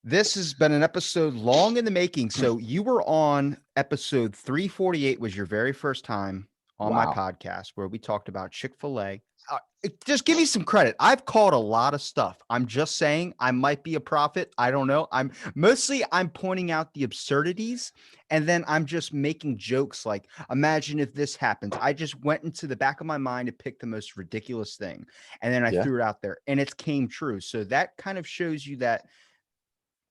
This has been an episode long in the making. So you were on episode 348 was your very first time on my Wow. podcast where we talked about Chick-fil-A. Just give me some credit. I've called a lot of stuff. I'm just saying I might be a prophet. I don't know. I'm pointing out the absurdities and then I'm just making jokes like imagine if this happens. I just went into the back of my mind and picked the most ridiculous thing and then I Yeah. threw it out there and it came true. So that kind of shows you that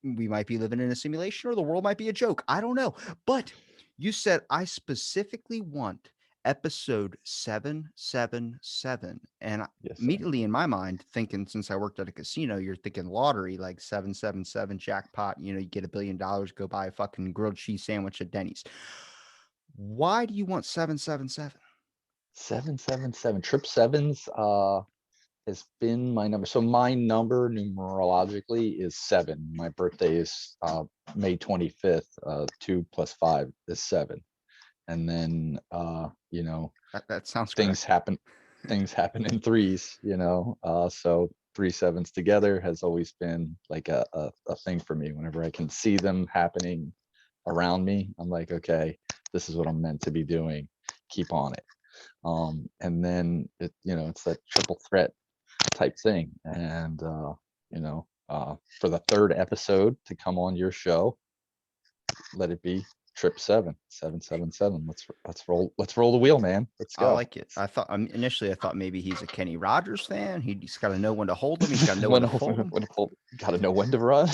we might be living in a simulation or the world might be a joke. I don't know. But you said I specifically want episode 777. And Yes, sir. immediately in my mind, thinking since I worked at a casino, you're thinking lottery like 777 jackpot. You get $1 billion, go buy a fucking grilled cheese sandwich at Denny's. Why do you want 777? 777. Trip sevens has been my number. So my number numerologically is 7. My birthday is May 25th. 2 plus 5 is 7. And then That sounds things correct. happen things happen in threes, so 3 sevens together has always been like a thing for me. Whenever I can see them happening around me, I'm like, okay, this is what I'm meant to be doing. Keep on it. And then it's that triple threat type thing. And for the third episode to come on your show, let it be trip 777. Let's roll the wheel, man. Let's I go. like it. I thought initially I thought maybe he's a Kenny Rogers fan. He's got to know when to hold him. He's got to know when when, to fold him. when gotta know when to run.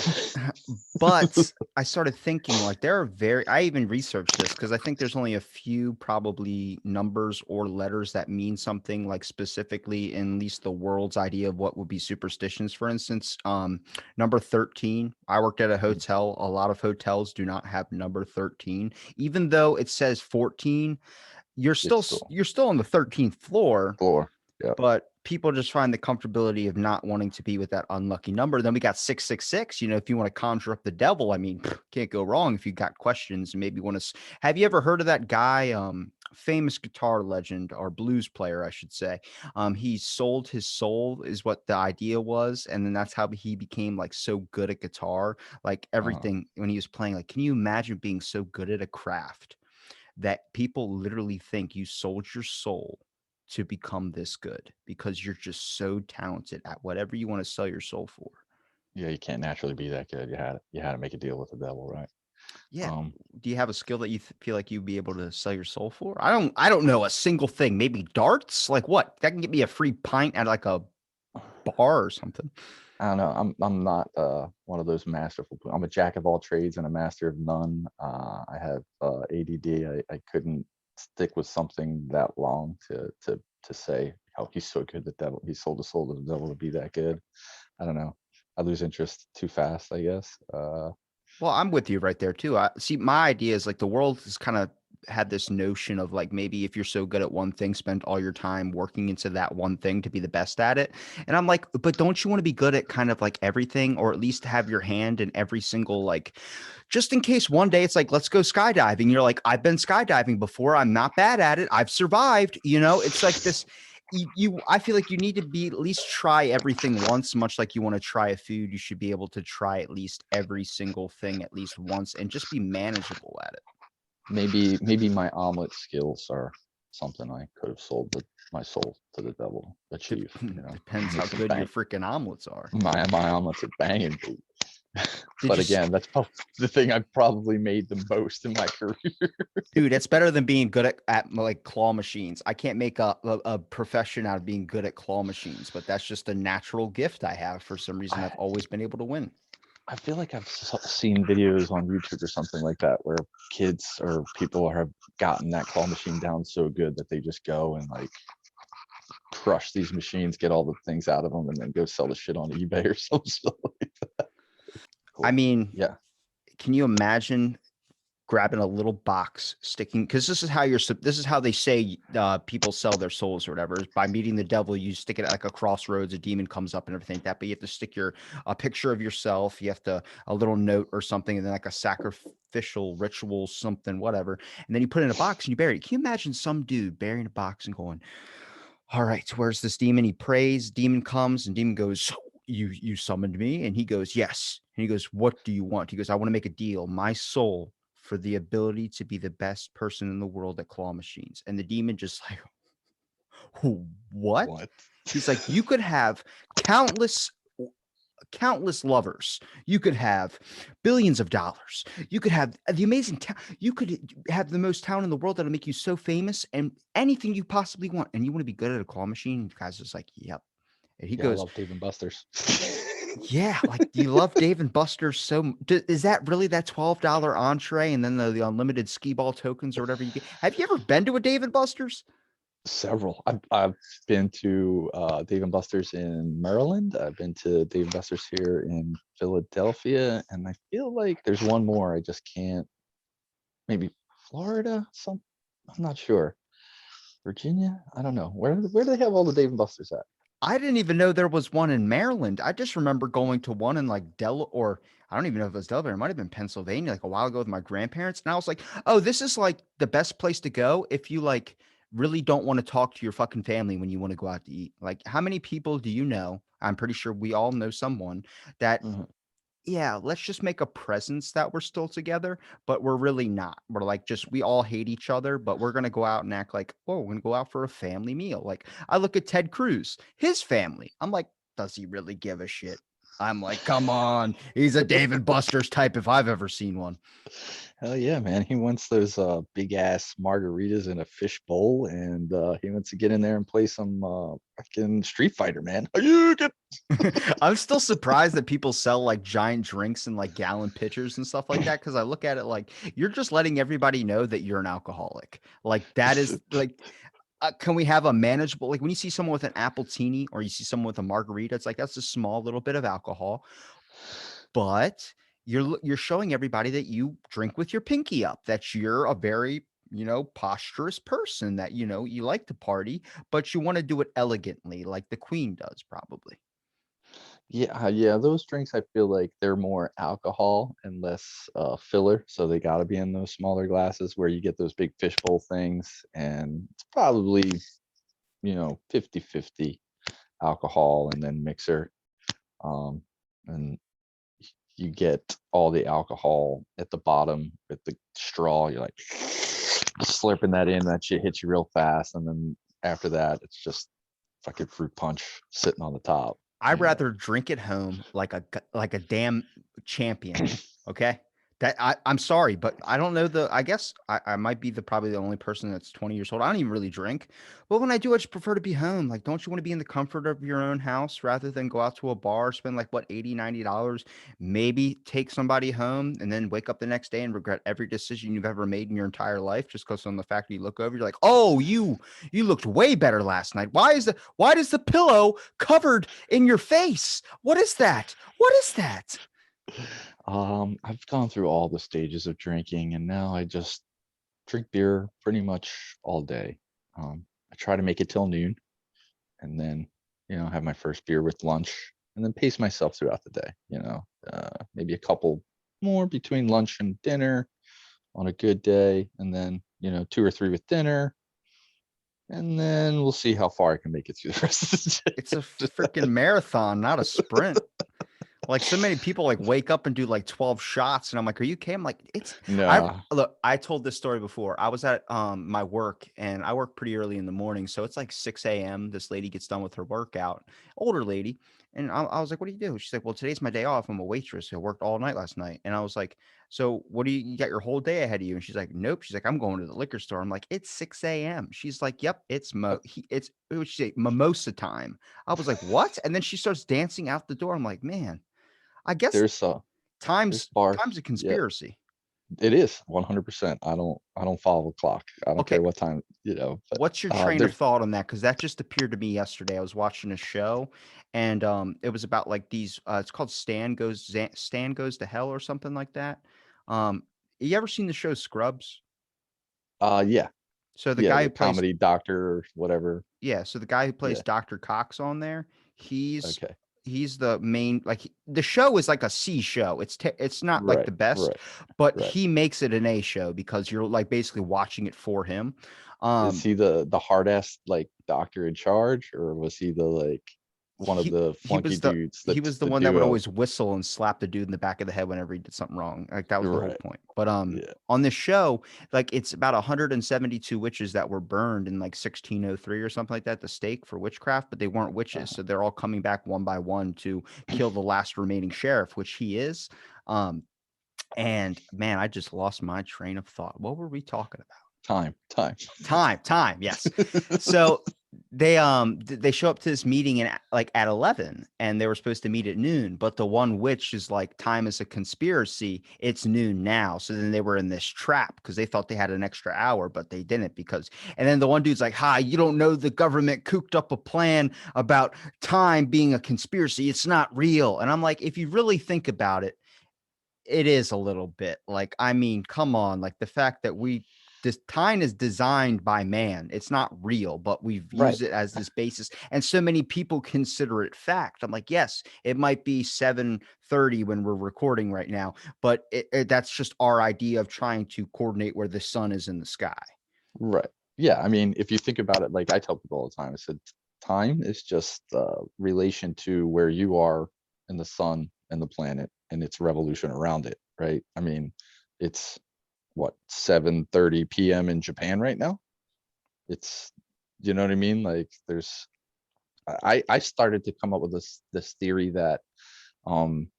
But I started thinking like there are I even researched this because I think there's only a few probably numbers or letters that mean something like specifically in at least the world's idea of what would be superstitions. For instance, number 13. I worked at a hotel. A lot of hotels do not have number 13, even though it says 14. It's still You're still on the 13th floor, floor. Yeah. but people just find the comfortability of not wanting to be with that unlucky number. Then we got 666. If you want to conjure up the devil, I mean, can't go wrong if you got questions. Maybe want to. Have you ever heard of that guy? Famous guitar legend or blues player, I should say. He sold his soul, is what the idea was, and then that's how he became like so good at guitar. Like uh, everything when he was playing. Like, can you imagine being so good at a craft that people literally think you sold your soul to become this good because you're just so talented at whatever you want to sell your soul for. yeah, you can't naturally be that good. You had to make a deal with the devil, right? Yeah. um Do you have a skill that you feel like you'd be able to sell your soul for? I don't know a single thing. Maybe darts? Like what? That can get me a free pint at like a bar or something. I don't know. I'm not one of those masterful. I'm a jack of all trades and a master of none. I have ADD. I couldn't stick with something that long to say, oh, he's so good. The devil. He sold the soul to the devil to be that good. I don't know. I lose interest too fast, I guess. Well, I'm with you right there too. I see my idea is like the world has kind of had this notion of like maybe if you're so good at one thing, spend all your time working into that one thing to be the best at it. And I'm like, but don't you want to be good at kind of like everything or at least have your hand in every single like just in case one day it's like, let's go skydiving. You're like, I've been skydiving before. I'm not bad at it. I've survived. It's like this I feel like you need to be at least try everything once, much like you want to try a food. You should be able to try at least every single thing at least once and just be manageable at it. Maybe my omelet skills are something I could have sold my soul to the devil achieve. Depends Make how some good your bang. freaking omelets are. My omelets are banging, dude. Did But you again, that's probably the thing I've probably made the most in my career. Dude, it's better than being good at like claw machines. I can't make a profession out of being good at claw machines, but that's just a natural gift I have. For some reason, I, I've always been able to win. I feel like I've seen videos on YouTube or something like that where kids or people have gotten that claw machine down so good that they just go and like crush these machines, get all the things out of them, and then go sell the shit on eBay or something. I Cool. mean, Yeah. can you imagine grabbing a little box, sticking because this is how they say people sell their souls or whatever is by meeting the devil. You stick it at like a crossroads, a demon comes up and everything like that, but you have to stick a picture of yourself, you have to a little note or something, and then like a sacrificial ritual, something, whatever, and then you put it in a box and you bury it. Can you imagine some dude burying a box and going, all right, where's this demon? He prays, demon comes, and demon goes, you summoned me, and he goes, yes. And he goes, "What do you want?" He goes, "I want to make a deal. My soul for the ability to be the best person in the world at claw machines." And the demon just like, "What?" What? He's like, "You could have countless countless lovers. You could have billions of dollars. You could have the amazing town. You could have the most town in the world that'll make you so famous and anything you possibly want. And you want to be good at a claw machine?" And the guy's just like, "Yep." And he Yeah, I goes, love Dave and Buster's. "Yeah, like, do you love Dave and Buster's so is that really that $12 entree and then the unlimited skee ball tokens or whatever you get? Have you ever been to a Dave and Buster's?" Several. I've been to Dave and Buster's in Maryland. I've been to Dave and Buster's here in Philadelphia, and I feel like there's one more. I just can't. Maybe Florida. I'm not sure. Virginia. I don't know. Where do they have all the Dave and Buster's at? I didn't even know there was one in Maryland. I just remember going to one in like or I don't even know if it was Delaware. It might have been Pennsylvania, like a while ago with my grandparents. And I was like, "Oh, this is like the best place to go if you like really don't want to talk to your fucking family when you want to go out to eat." Like, how many people do you know? I'm pretty sure we all know someone that, Mhm. yeah, let's just make a presence that we're still together, but we're really not. We're like just we all hate each other, but we're gonna go out and act like, oh, we're gonna go out for a family meal. Like I look at Ted Cruz, his family. I'm like, does he really give a shit? I'm like, come on, he's a David Buster's type if I've ever seen one. Hell yeah, man. He wants those big ass margaritas in a fish bowl, and he wants to get in there and play some fucking Street Fighter, man. You get I'm still surprised that people sell like giant drinks and like gallon pitchers and stuff like that. Cause I look at it like you're just letting everybody know that you're an alcoholic. Like that is like can we have a manageable like when you see someone with an appletini or you see someone with a margarita, it's like that's a small little bit of alcohol, but you're showing everybody that you drink with your pinky up, that you're a very posturous person, that you like to party, but you want to do it elegantly, like the queen does, probably. Yeah, yeah, those drinks I feel like they're more alcohol and less filler, so they got to be in those smaller glasses where you get those big fishbowl things, and it's probably 50-50 alcohol and then mixer, um, and you get all the alcohol at the bottom with the straw. You're like slurping that in. That shit hits you real fast, and then after that, it's just fucking fruit punch sitting on the top. I'd You know. rather drink at home like a damn champion, okay? I'm sorry, but I don't know I guess I might be probably the only person that's 20 years old. I don't even really drink. But when I do, I just prefer to be home. Like, don't you want to be in the comfort of your own house rather than go out to a bar, spend like what, 80, $90, maybe take somebody home and then wake up the next day and regret every decision you've ever made in your entire life just because on the fact that you look over, you're like, "Oh, you looked way better last night. Why does the pillow covered in your face? What is that? What is that?" I've gone through all the stages of drinking, and now I just drink beer pretty much all day. I try to make it till noon, and then have my first beer with lunch, and then pace myself throughout the day. Maybe a couple more between lunch and dinner on a good day, and then two or three with dinner, and then we'll see how far I can make it through the rest of the It's a day. freaking marathon, not a sprint. Like so many people like wake up and do like 12 shots and I'm like, "Are you okay?" I'm like, I Nah. look, I told this story before. I was at my work and I work pretty early in the morning. So it's like 6 a.m. This lady gets done with her workout, older lady. And I was like, "What do you do?" She's like, "Well, today's my day off. I'm a waitress. I worked all night last night." And I was like, "So what do you got your whole day ahead of you?" And she's like, "Nope." She's like, "I'm going to the liquor store." I'm like, "It's 6 a.m." She's like, "Yep, it's what would she say, mimosa time." I was like, "What?" And then she starts dancing out the door. I'm like, "Man, I guess there's uh there's time's bars. time's a Yeah, conspiracy." it is 100%. I don't follow the clock. I don't Okay, care what time, but what's your train of there's thought on that? Because that just appeared to me yesterday. I was watching a show, and it was about like these. It's called Stan Goes to Hell or something like that. Um, you ever seen the show Scrubs? yeah, So the yeah, guy the who plays comedy doctor or whatever. Yeah, so the guy who plays Yeah, Dr. Cox on there, he's okay. he's the main like the show is like a C show. It's not like Right, the best, right, but right. he makes it an A show because you're like basically watching it for him. Is Um he the hard ass like doctor in charge, or was he the like? one of the he flunky was the dudes, he was the the one that would duo. always whistle and slap the dude in the back of the head whenever he did something wrong. Like that was the whole Right. point. But Yeah. on this show, like it's about 172 witches that were burned in like 1603 or something like that, the stake for witchcraft, but they weren't witches. Uh-huh. So they're all coming back one by one to kill the last remaining sheriff, which he is. Um, and man, I just lost my train of thought. What were we talking about? Time. Time, yes. So they show up to this meeting like at 11 and they were supposed to meet at noon, but the one witch is like time is a conspiracy. It's noon now. So then they were in this trap because they thought they had an extra hour, but they didn't because and then the one dude's like, "Hi, you don't know the government cooked up a plan about time being a conspiracy. It's not real." And I'm like, if you really think about it, it is a little bit like, I mean, come on, like the fact that this time is designed by man. It's not real, but we've Right. used it as this basis, and so many people consider it fact. I'm like, yes, it might be 7:30 when we're recording right now, but that's just our idea of trying to coordinate where the sun is in the sky. Right. Yeah. I mean, if you think about it, like I tell people all the time, I said, time is just relation to where you are in the sun and the planet and its revolution around it. Right. I mean, it's what 7:30 p.m. in Japan right now. It's, you know what I mean? Like there's, I started to come up with this theory that um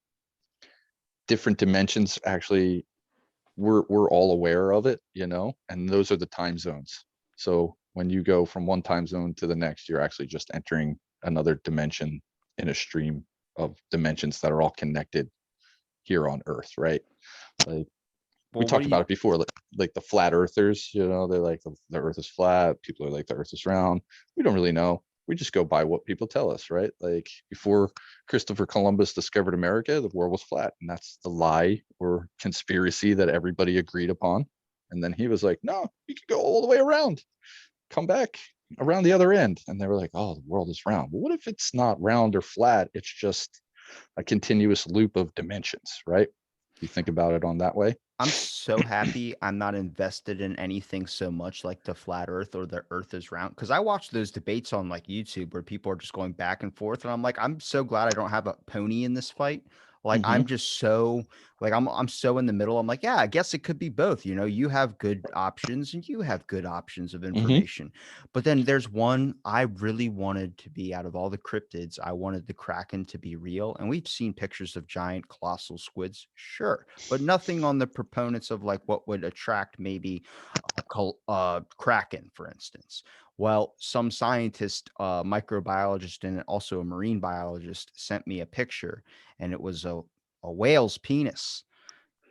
different dimensions actually we're all aware of it, you know, and those are the time zones. So when you go from one time zone to the next, you're actually just entering another dimension in a stream of dimensions that are all connected here on Earth, right? Like we Well, what talked do you about it before, like the flat earthers, you know, they're like the earth is flat, people are like the earth is round. We don't really know. We just go by what people tell us, right? Like before Christopher Columbus discovered America, the world was flat, and that's the lie or conspiracy that everybody agreed upon. And then he was like, no, you can go all the way around, come back around the other end. And they were like, oh, the world is round. Well, what if it's not round or flat? It's just a continuous loop of dimensions, right? You think about it on that way. I'm so happy I'm not invested in anything so much like the flat earth or the earth is round. Cause I watch those debates on like YouTube where people are just going back and forth. And I'm like, I'm so glad I don't have a pony in this fight. Like Mm-hmm. I'm just so like I'm so in the middle. I'm like, yeah, I guess it could be both. You know, you have good options and you have good options of Mm-hmm. information. But then there's one I really wanted to be out of all the cryptids. I wanted the Kraken to be real. And we've seen pictures of giant colossal squids, sure, but nothing on the proponents of like what would attract maybe Kraken, for instance. Well, some scientist, microbiologist, and also a marine biologist sent me a picture, and it was a whale's penis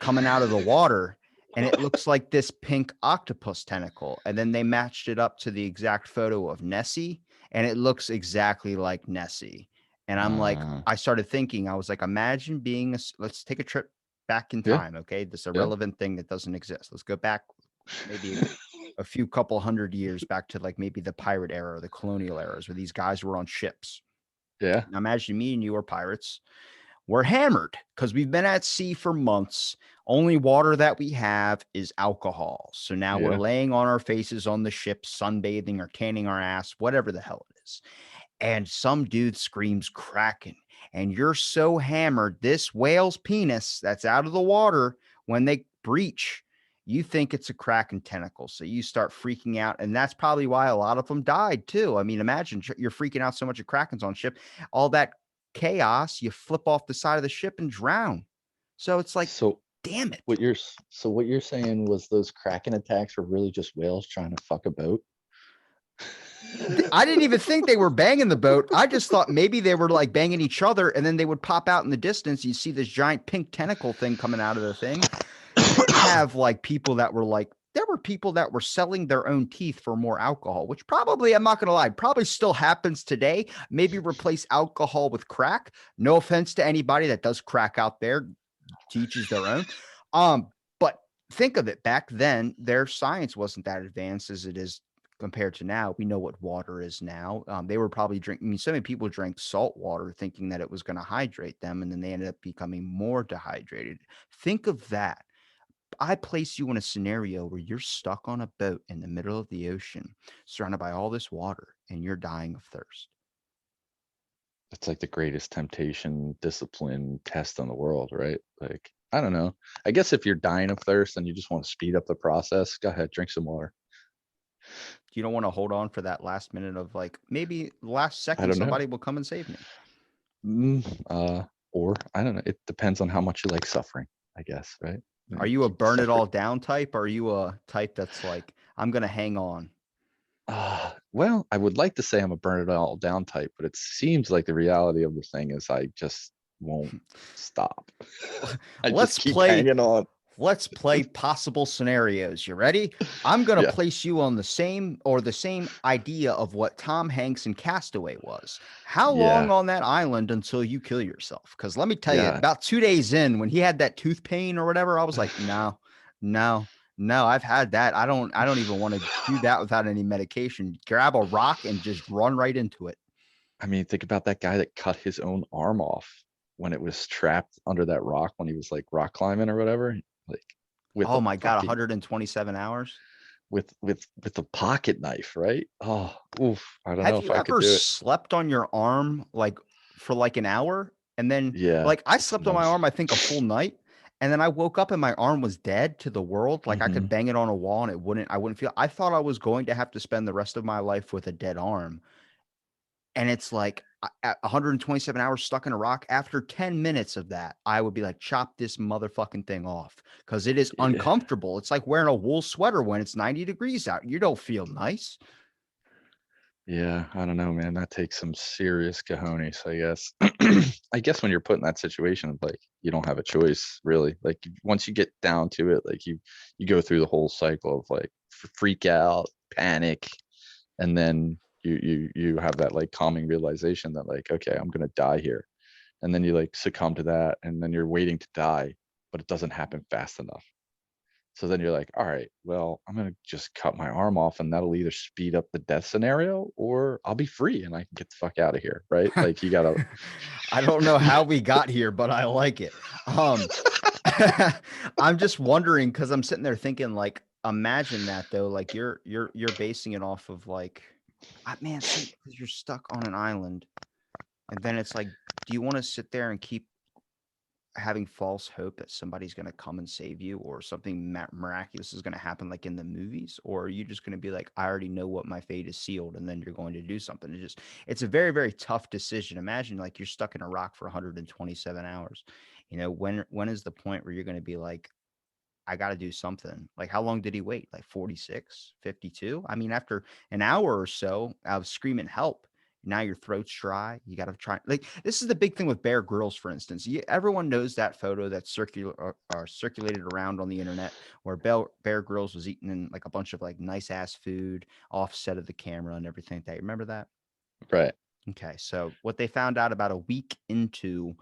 coming out of the water, and it looks like this pink octopus tentacle. And then they matched it up to the exact photo of Nessie, and it looks exactly like Nessie. And I'm like, Uh, I started thinking, I was like, imagine being let's take a trip back in yeah, time. Okay. This yeah. irrelevant thing that doesn't exist. Let's go back maybe a few couple hundred years back to like maybe the pirate era or the colonial eras where these guys were on ships. Yeah, Now imagine me and you are pirates. We're hammered because we've been at sea for months. Only water that we have is alcohol. So now we're yeah. laying on our faces on the ship, sunbathing or canning our ass, whatever the hell it is. And some dude screams Kraken. And you're so hammered, this whale's penis that's out of the water when they breach, you think it's a Kraken tentacle. So you start freaking out. And that's probably why a lot of them died too. I mean, imagine you're freaking out so much of Krakens on ship, all that chaos, you flip off the side of the ship and drown. So it's like, So damn it. what you're saying was those Kraken attacks were really just whales trying to fuck a boat? I didn't even think they were banging the boat. I just thought maybe they were like banging each other and then they would pop out in the distance. You see this giant pink tentacle thing coming out of the thing. You didn't have like people that were like, there were people that were selling their own teeth for more alcohol, which probably, I'm not going to lie, probably still happens today. Maybe replace alcohol with crack. No offense to anybody that does crack out there, teaches their own. But think of it, back then, their science wasn't that advanced as it is compared to now. We know what water is now. They were probably drinking. I mean, so many people drank salt water thinking that it was going to hydrate them, and then they ended up becoming more dehydrated. Think of that. I place you in a scenario where you're stuck on a boat in the middle of the ocean, surrounded by all this water, and you're dying of thirst. it's like the greatest temptation, discipline test in the world, right? Like, I don't know. I guess if you're dying of thirst and you just want to speed up the process, go ahead, drink some water. You don't want to hold on for that last minute of like maybe last I second don't know. somebody will come and save me. Mm, or I don't know. It depends on how much you like suffering, I guess, right? Are Maybe you a keep the burn it suffering. all down type? Or are you a type that's like, I'm gonna hang on? Well, I would like to say I'm a burn it all down type, but it seems like the reality of the thing is I just won't stop. I just Let's keep play hanging on. Let's play possible scenarios. You ready? I'm going to Yeah, place you on the same idea of what Tom Hanks in Castaway was. How long yeah, on that island until you kill yourself? Because let me tell you, yeah. about 2 days in, when he had that tooth pain or whatever, I was like, no, no, no, I've had that. I don't even want to do that without any medication. Grab a rock and just run right into it. I mean, think about that guy that cut his own arm off when it was trapped under that rock when he was like rock climbing or whatever, like with Oh a my God, fucking 127 hours. with a pocket knife, right? Oh, oof. I don't know Have if you I could ever do it. slept on your arm like for like an hour? And then Yeah, like I it's slept on my nuts. arm, I think a full night. And then I woke up and my arm was dead to the world. Like I could Hmm. bang it on a wall and I wouldn't feel. I thought I was going to have to spend the rest of my life with a dead arm. And it's like at 127 hours stuck in a rock. After 10 minutes of that, I would be like, chop this motherfucking thing off because it is Yeah. uncomfortable. It's like wearing a wool sweater when it's 90 degrees out. You don't feel nice. Yeah, I don't know, man. That takes some serious cojones, I guess. I guess when you're put in that situation, like you don't have a choice, really. Like once you get down to it, like you go through the whole cycle of like freak out, panic, and then you have that like calming realization that like, okay, I'm gonna die here, and then you like succumb to that, and then you're waiting to die, but it doesn't happen fast enough. So then you're like, all right, well, I'm gonna just cut my arm off, and that'll either speed up the death scenario, or I'll be free and I can get the fuck out of here, right? Like you gotta. I don't know how we got here, but I like it. Um, I'm just wondering because I'm sitting there thinking, like, imagine that though. Like you're basing it off of like, man, see, because you're stuck on an island, and then it's like, do you want to sit there and keep having false hope that somebody's going to come and save you or something miraculous is going to happen like in the movies, or are you just going to be like, I already know what my fate is sealed, and then you're going to do something? It's a very, very tough decision. Imagine like you're stuck in a rock for 127 hours. When is the point where you're going to be like, I got to do something? Like, how long did he wait? Like 46, 52? I mean, after an hour or so of screaming help, now your throat's dry. You got to try. Like, this is the big thing with Bear Grylls, for instance. Everyone knows that photo that's circulated around on the internet where Bear Grylls was eating in like a bunch of like nice ass food offset of the camera and everything. That, you remember that? Right. Okay, so what they found out about a week into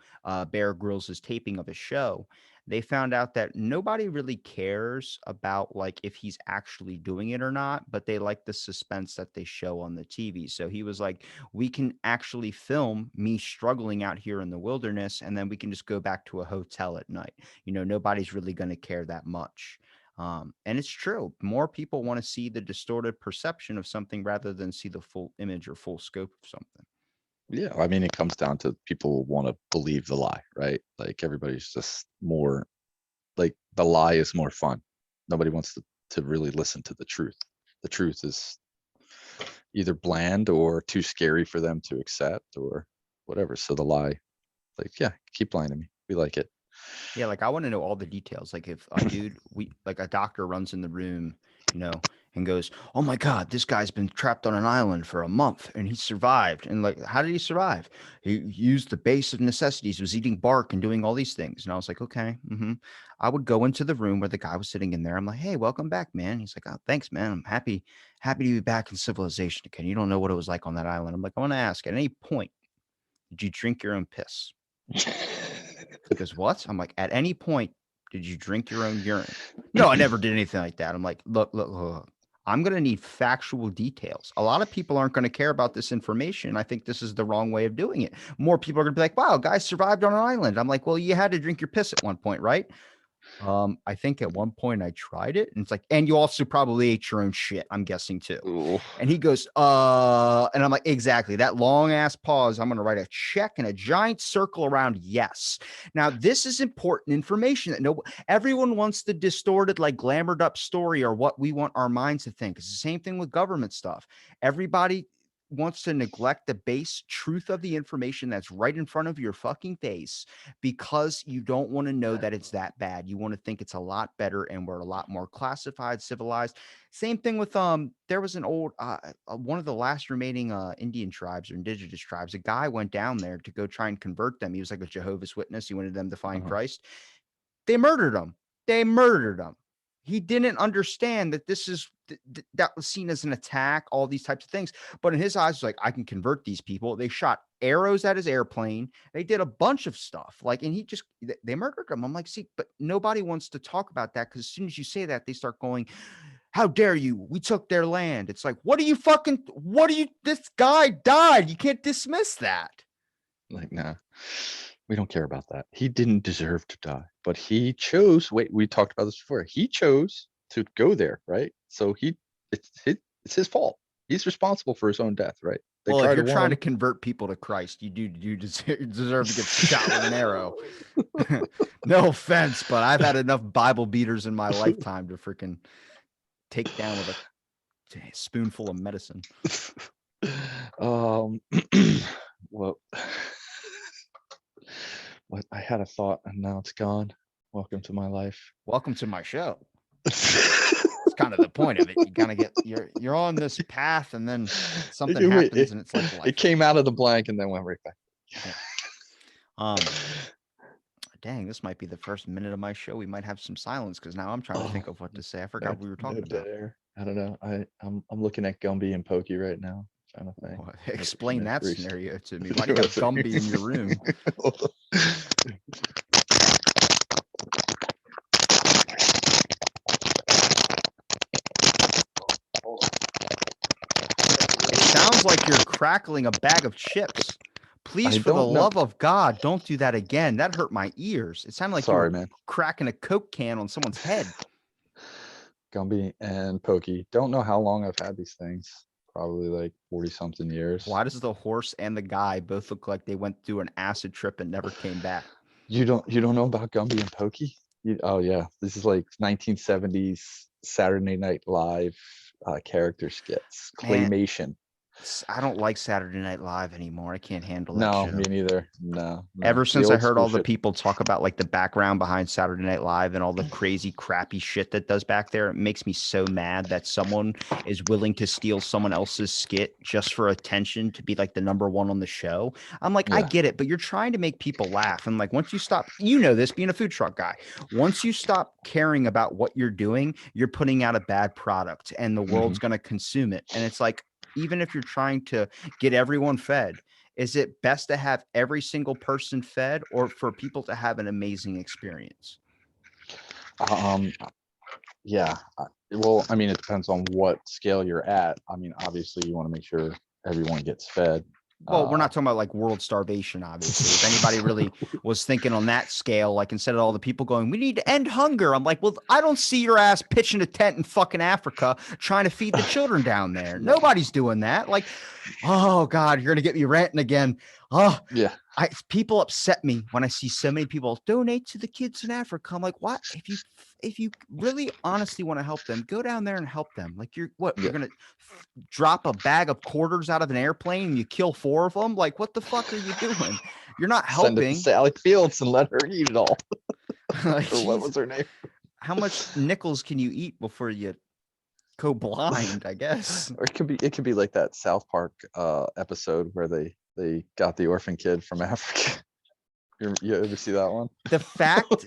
Bear Grylls' taping of his show, they found out that nobody really cares about like if he's actually doing it or not, but they like the suspense that they show on the TV. So he was like, "We can actually film me struggling out here in the wilderness, and then we can just go back to a hotel at night. Nobody's really going to care that much." And it's true. More people want to see the distorted perception of something rather than see the full image or full scope of something. Yeah, I mean, it comes down to people want to believe the lie, right? Like everybody's just more like the lie is more fun. Nobody wants to really listen to the truth. The truth is either bland or too scary for them to accept or whatever. So the lie, like, yeah, keep lying to me. We like it. Yeah, like I want to know all the details. Like if a dude, we like a doctor runs in the room, and goes, "Oh my God, this guy's been trapped on an island for a month and he survived." And like, how did he survive? He used the base of necessities, was eating bark and doing all these things. And I was like, okay. I would go into the room where the guy was sitting in there. I'm like, "Hey, welcome back, man." He's like, "Oh, thanks, man. I'm happy to be back in civilization again. You don't know what it was like on that island." I'm like, "I want to ask, at any point, did you drink your own piss?" He goes, "What?" I'm like, "At any point, did you drink your own urine?" "No, I never did anything like that." I'm like, "Look, look, look. I'm going to need factual details. A lot of people aren't going to care about this information. I think this is the wrong way of doing it. More people are going to be like, wow, guys survived on an island." I'm like, "Well, you had to drink your piss at one point, right?" I think at one point I tried it and it's like, and you also probably ate your own shit, I'm guessing too. Ooh. And he goes, and I'm like, exactly. That long ass pause. I'm going to write a check and a giant circle around yes. Now, this is important information that everyone wants the distorted, like glamored up story or what we want our minds to think. It's the same thing with government stuff. Everybody wants to neglect the base truth of the information that's right in front of your fucking face because you don't want to know that it's that bad. You want to think it's a lot better and we're a lot more classified, civilized. Same thing with there was an old one of the last remaining Indian tribes or indigenous tribes. A guy went down there to go try and convert them. He was like a Jehovah's Witness. He wanted them to find Uh-huh. Christ. They murdered him. They murdered him. He didn't understand that this is that was seen as an attack, all these types of things. But in his eyes, it's like, I can convert these people. They shot arrows at his airplane. They did a bunch of stuff. Like, and he just they murdered him. I'm like, see, but nobody wants to talk about that because as soon as you say that, they start going, how dare you? We took their land. It's like, this guy died. You can't dismiss that. Like, nah, we don't care about that. He didn't deserve to die, but he chose. Wait, we talked about this before. He chose to go there, right? So it's his fault. He's responsible for his own death, right? They Well, if try to you're warn trying to him. convert people to Christ, you deserve to get shot with an arrow. No offense, but I've had enough Bible beaters in my lifetime to freaking take down with a spoonful of medicine. Well, what I had a thought and now it's gone. Welcome to my life. Welcome to my show. It's kind of the point of it. You kind of get you're on this path, and then something happens, and it's like life. It came out of the blank and then went right back. Yeah. Dang, this might be the first minute of my show. We might have some silence because now I'm trying to think of what to say. I forgot what we were talking about. I don't know. I'm looking at Gumby and Pokey right now. Trying to think. Explain that scenario to me. Why do you have Gumby in your room? It sounds like you're crackling a bag of chips. Please, for the love of God, don't do that again. That hurt my ears. It sounded like you were cracking a Coke can on someone's head. Gumby and Pokey. Don't know how long I've had these things. Probably like 40-something years. Why does the horse and the guy both look like they went through an acid trip and never came back? You don't know about Gumby and Pokey? Oh yeah, this is like 1970s Saturday Night Live character skits, claymation. I don't like Saturday Night Live anymore. I can't handle that. No, me neither. No. Ever since I heard all the people talk about like the background behind Saturday Night Live and all the crazy crappy shit that does back there, it makes me so mad that someone is willing to steal someone else's skit just for attention to be like the number one on the show. I'm like, I get it, but you're trying to make people laugh. And like, once you stop, you know this being a food truck guy, once you stop caring about what you're doing, you're putting out a bad product and the world's going to consume it. And it's like, even if you're trying to get everyone fed, is it best to have every single person fed or for people to have an amazing experience? Yeah. Well, I mean, it depends on what scale you're at. I mean, obviously you want to make sure everyone gets fed. Well, we're not talking about like world starvation, obviously. If anybody really was thinking on that scale, like instead of all the people going, we need to end hunger. I'm like, well, I don't see your ass pitching a tent in fucking Africa trying to feed the children down there. Nobody's doing that. Like, oh God, you're going to get me ranting again. Oh, yeah. People upset me when I see so many people donate to the kids in Africa. I'm like, what? If you really honestly want to help them, go down there and help them. Like you're going to drop a bag of quarters out of an airplane and you kill 4 of them? Like, what the fuck are you doing? You're not helping. Send it to Sally Fields and let her eat it all. Like, or what was her name? How much nickels can you eat before you go blind, I guess? Or it could be like that South Park episode where they got the orphan kid from Africa. You ever see that one? The fact,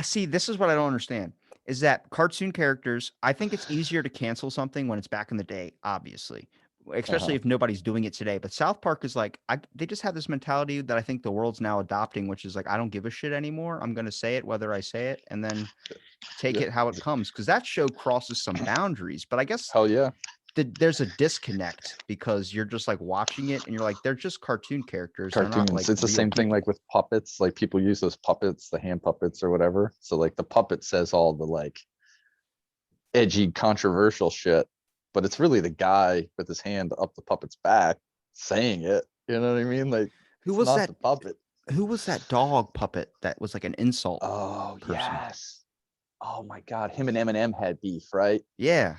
see, this is what I don't understand, is that cartoon characters, I think it's easier to cancel something when it's back in the day, obviously, especially if nobody's doing it today. But South Park is like, they just have this mentality that I think the world's now adopting, which is like, I don't give a shit anymore. I'm going to say it, whether I say it, and then take it how it comes. Because that show crosses some boundaries. But I guess hell yeah. there's a disconnect because you're just like watching it and you're like, they're just cartoon characters. They're not Cartoons. like It's the real same thing like people. with puppets. Like people use those puppets, the hand puppets or whatever. So like the puppet says all the like edgy, controversial shit, but it's really the guy with his hand up the puppet's back saying it. You know what I mean? Like Who it's was not that? the puppet. Who was that dog puppet that was like an insult Oh person? yes. Oh my god, him and Eminem had beef, right? Yeah.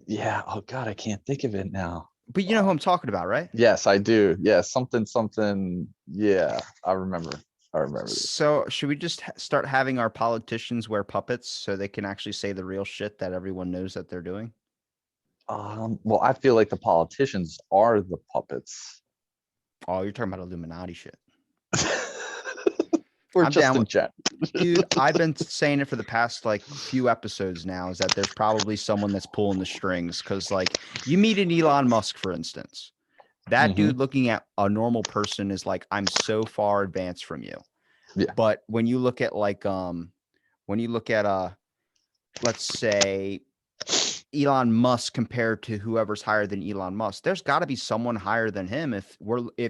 Yeah. Oh god, I can't think of it now. But you know who I'm talking about, right? Yes, I do. Yeah, something, something. Yeah, I remember. I remember this. So should we just start having our politicians wear puppets so they can actually say the real shit that everyone knows that they're doing? Well, I feel like the politicians are the puppets. Oh, you're talking about Illuminati shit. Or I'm just down in with, general. dude. I've been saying it for the past like few episodes now is that there's probably someone that's pulling the strings because like you meet an Elon Musk, for instance. That Hmm. dude looking at a normal person is like, I'm so far advanced from you. Yeah. But when you look at like when you look at let's say Elon Musk compared to whoever's higher than Elon Musk, there's got to be someone higher than him. If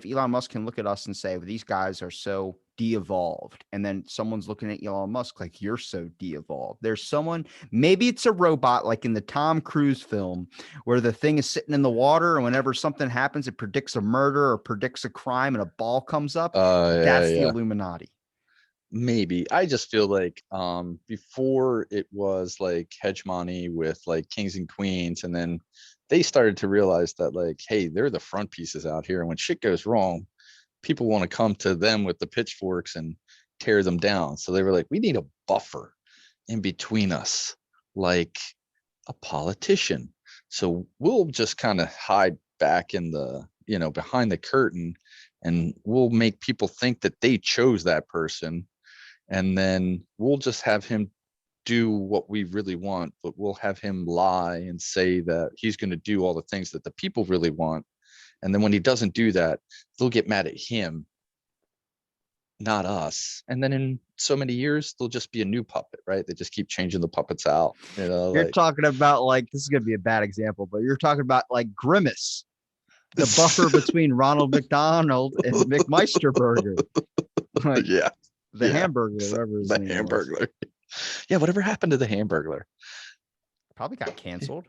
Elon Musk can look at us and say, well, these guys are so de-evolved, and then someone's looking at Elon Musk like you're so de-evolved. There's someone, maybe it's a robot like in the Tom Cruise film where the thing is sitting in the water, and whenever something happens, it predicts a murder or predicts a crime, and a ball comes up. Yeah, That's the yeah. Illuminati. Maybe. I just feel like before it was like hegemony with like kings and queens, and then they started to realize that like, hey, they're the front pieces out here. And when shit goes wrong, people want to come to them with the pitchforks and tear them down. So they were like, we need a buffer in between us, like a politician. So we'll just kind of hide back in the, behind the curtain, and we'll make people think that they chose that person. And then we'll just have him do what we really want, but we'll have him lie and say that he's going to do all the things that the people really want. And then when he doesn't do that, they'll get mad at him, not us. And then in so many years, there'll just be a new puppet, right? They just keep changing the puppets out, You're like, talking about like this is gonna be a bad example, but you're talking about like Grimace, the buffer between Ronald McDonald and McMeisterburger, like yeah, the yeah. Hamburger, So whatever his the name was. Hamburglar. Yeah, whatever happened to the Hamburglar? Probably got canceled.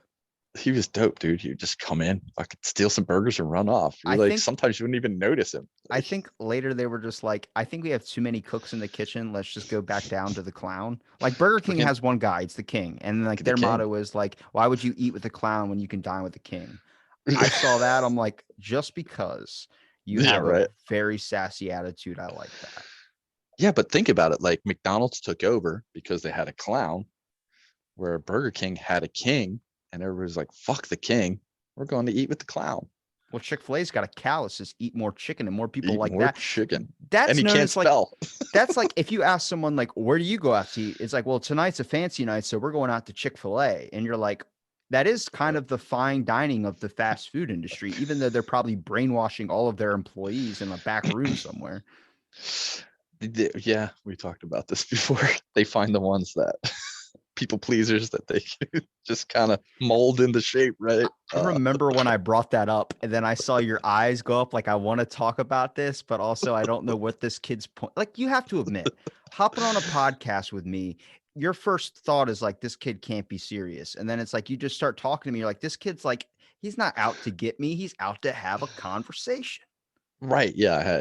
He was dope, dude. He would just come in, fucking steal some burgers and run off. I You're like, think sometimes you wouldn't even notice him. I Like, think later they were just like, I think we have too many cooks in the kitchen. Let's just go back down to the clown. Like Burger King freaking has one guy, it's the king. And like the their king. motto is like, why would you eat with the clown when you can dine with the king? I saw that. I'm like, just because you Yeah, have a right. very sassy attitude, I like that. Yeah, but think about it. Like McDonald's took over because they had a clown, where Burger King had a king, and everybody's like, fuck the king. We're going to eat with the clown. Well, Chick-fil-A's got a callus is eat more chicken and more people Eat like more that. chicken. And That's he known can't as like spell. that's like if you ask someone like, where do you go out to eat? It's like, well, tonight's a fancy night, so we're going out to Chick-fil-A. And you're like, that is kind of the fine dining of the fast food industry, even though they're probably brainwashing all of their employees in a back room somewhere. Yeah, we talked about this before. They find the ones that people pleasers that they just kind of mold into shape, right? I remember when I brought that up, and then I saw your eyes go up like I want to talk about this, but also I don't know what this kid's point. Like you have to admit, hopping on a podcast with me, your first thought is like this kid can't be serious, and then it's like you just start talking to me. You're like, this kid's like he's not out to get me; he's out to have a conversation. Right. Yeah.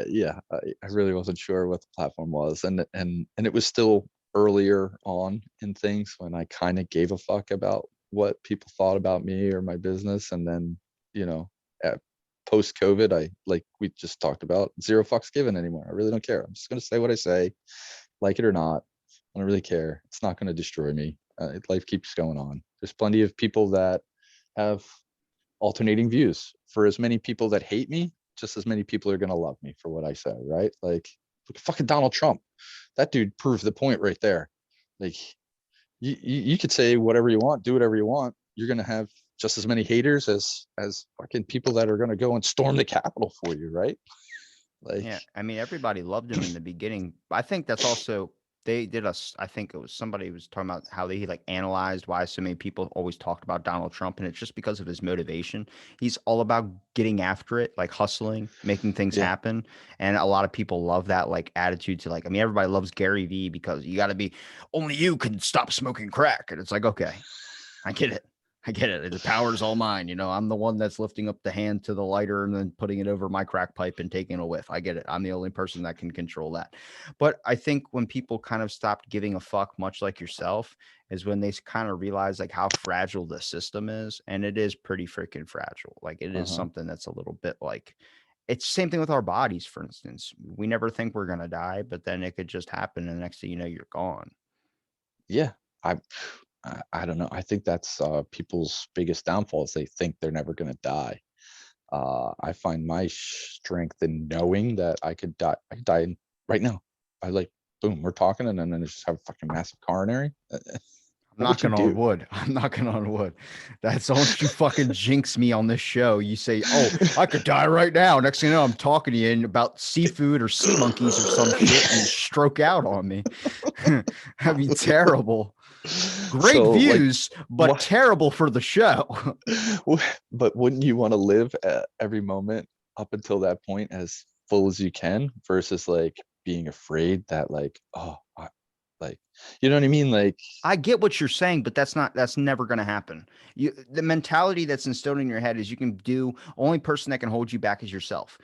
I really wasn't sure what the platform was, and it was still earlier on in things when I kind of gave a fuck about what people thought about me or my business, and then you know, at post COVID, I like we just talked about zero fucks given anymore. I really don't care. I'm just gonna say what I say, like it or not. I don't really care. It's not gonna destroy me. Life keeps going on. There's plenty of people that have alternating views. For as many people that hate me, just as many people are going to love me for what I say, right? Like, look at fucking Donald Trump. That dude proved the point right there. Like, you could say whatever you want, do whatever you want. You're going to have just as many haters as fucking people that are going to go and storm the Capitol for you, right? Like, Yeah, I mean, everybody loved him in the beginning. I think that's also They did us. I think it was somebody who was talking about how they like analyzed why so many people always talked about Donald Trump, and it's just because of his motivation. He's all about getting after it, like hustling, making things Yeah. happen, and a lot of people love that like attitude to like. I mean, everybody loves Gary Vee because you got to be only you can stop smoking crack, and it's like okay, I get it. I get it. The power's all mine. I'm the one that's lifting up the hand to the lighter and then putting it over my crack pipe and taking a whiff. I get it. I'm the only person that can control that. But I think when people kind of stopped giving a fuck, much like yourself, is when they kind of realize like how fragile the system is. And it is pretty freaking fragile. Like it is Uh-huh. something that's a little bit like it's the same thing with our bodies, for instance. We never think we're gonna die, but then it could just happen, and the next thing you know, you're gone. Yeah. I I don't know. I think that's people's biggest downfall is they think they're never going to die. I find my strength in knowing that I could die. I could die right now. I like, boom, we're talking, and then just have a fucking massive coronary. I'm What would you knocking on do? wood. I'm knocking on wood. That's don't you fucking jinx me on this show. You say, "Oh, I could die right now." Next thing you know, I'm talking to you about seafood or sea monkeys or some shit, and you stroke out on me. That'd be terrible. Great So, like, views, but what? terrible for the show. But wouldn't you want to live at every moment up until that point as full as you can versus like being afraid that like, oh, like, you know what I mean? Like, I get what you're saying, but that's never going to happen. The mentality that's instilled in your head is you can do only person that can hold you back is yourself.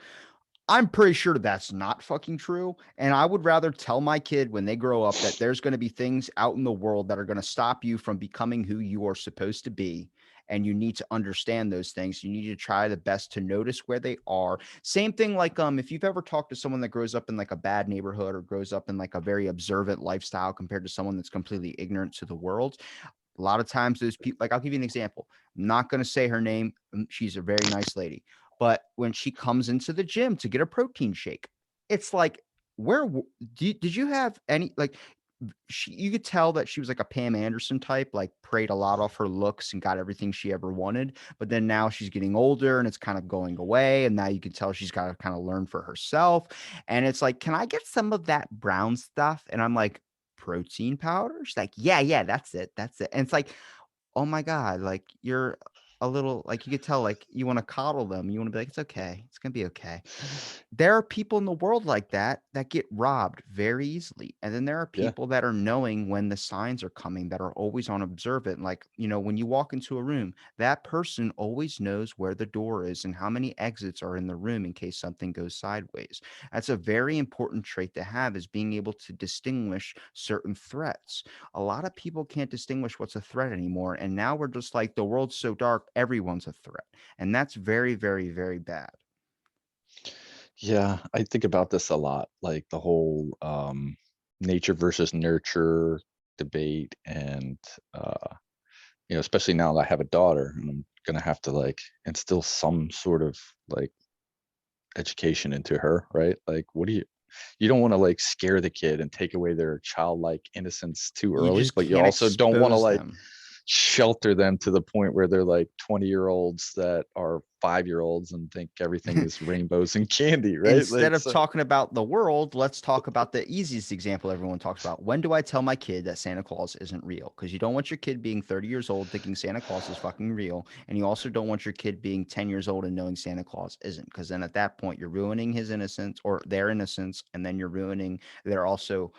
I'm pretty sure that's not fucking true. And I would rather tell my kid when they grow up that there's going to be things out in the world that are going to stop you from becoming who you are supposed to be. And you need to understand those things. You need to try the best to notice where they are. Same thing like if you've ever talked to someone that grows up in like a bad neighborhood or grows up in like a very observant lifestyle compared to someone that's completely ignorant to the world, a lot of times those people, like I'll give you an example. I'm not going to say her name. She's a very nice lady. But when she comes into the gym to get a protein shake, it's like, did you have any, like, you could tell that she was like a Pam Anderson type, like preyed a lot off her looks and got everything she ever wanted. But then now she's getting older and it's kind of going away. And now you can tell she's got to kind of learn for herself. And it's like, can I get some of that brown stuff? And I'm like, protein powder? She's like, yeah, yeah, that's it. That's it. And it's like, oh my God, like you're a little like you could tell like you want to coddle them. You want to be like, it's okay. It's gonna be okay. There are people in the world like that that get robbed very easily. And then there are yeah. people that are knowing when the signs are coming that are always on observant. Like, when you walk into a room, that person always knows where the door is and how many exits are in the room in case something goes sideways. That's a very important trait to have is being able to distinguish certain threats. A lot of people can't distinguish what's a threat anymore. And now we're just like, the world's so dark, everyone's a threat. And that's very, very, very bad. Yeah, I think about this a lot, like the whole nature versus nurture debate, and especially now that I have a daughter, and I'm gonna have to like instill some sort of like education into her, right? Like, what do you don't want to like scare the kid and take away their childlike innocence too You early, just but you can't also don't want to expose like them. shelter them to the point where they're like 20-year-olds that are 5-year-olds and think everything is rainbows and candy, right? Instead Like, of so talking about the world, let's talk about the easiest example everyone talks about. When do I tell my kid that Santa Claus isn't real? Because you don't want your kid being 30 years old thinking Santa Claus is fucking real. And you also don't want your kid being 10 years old and knowing Santa Claus isn't. Because then at that point, you're ruining his innocence or their innocence. And then you're ruining their also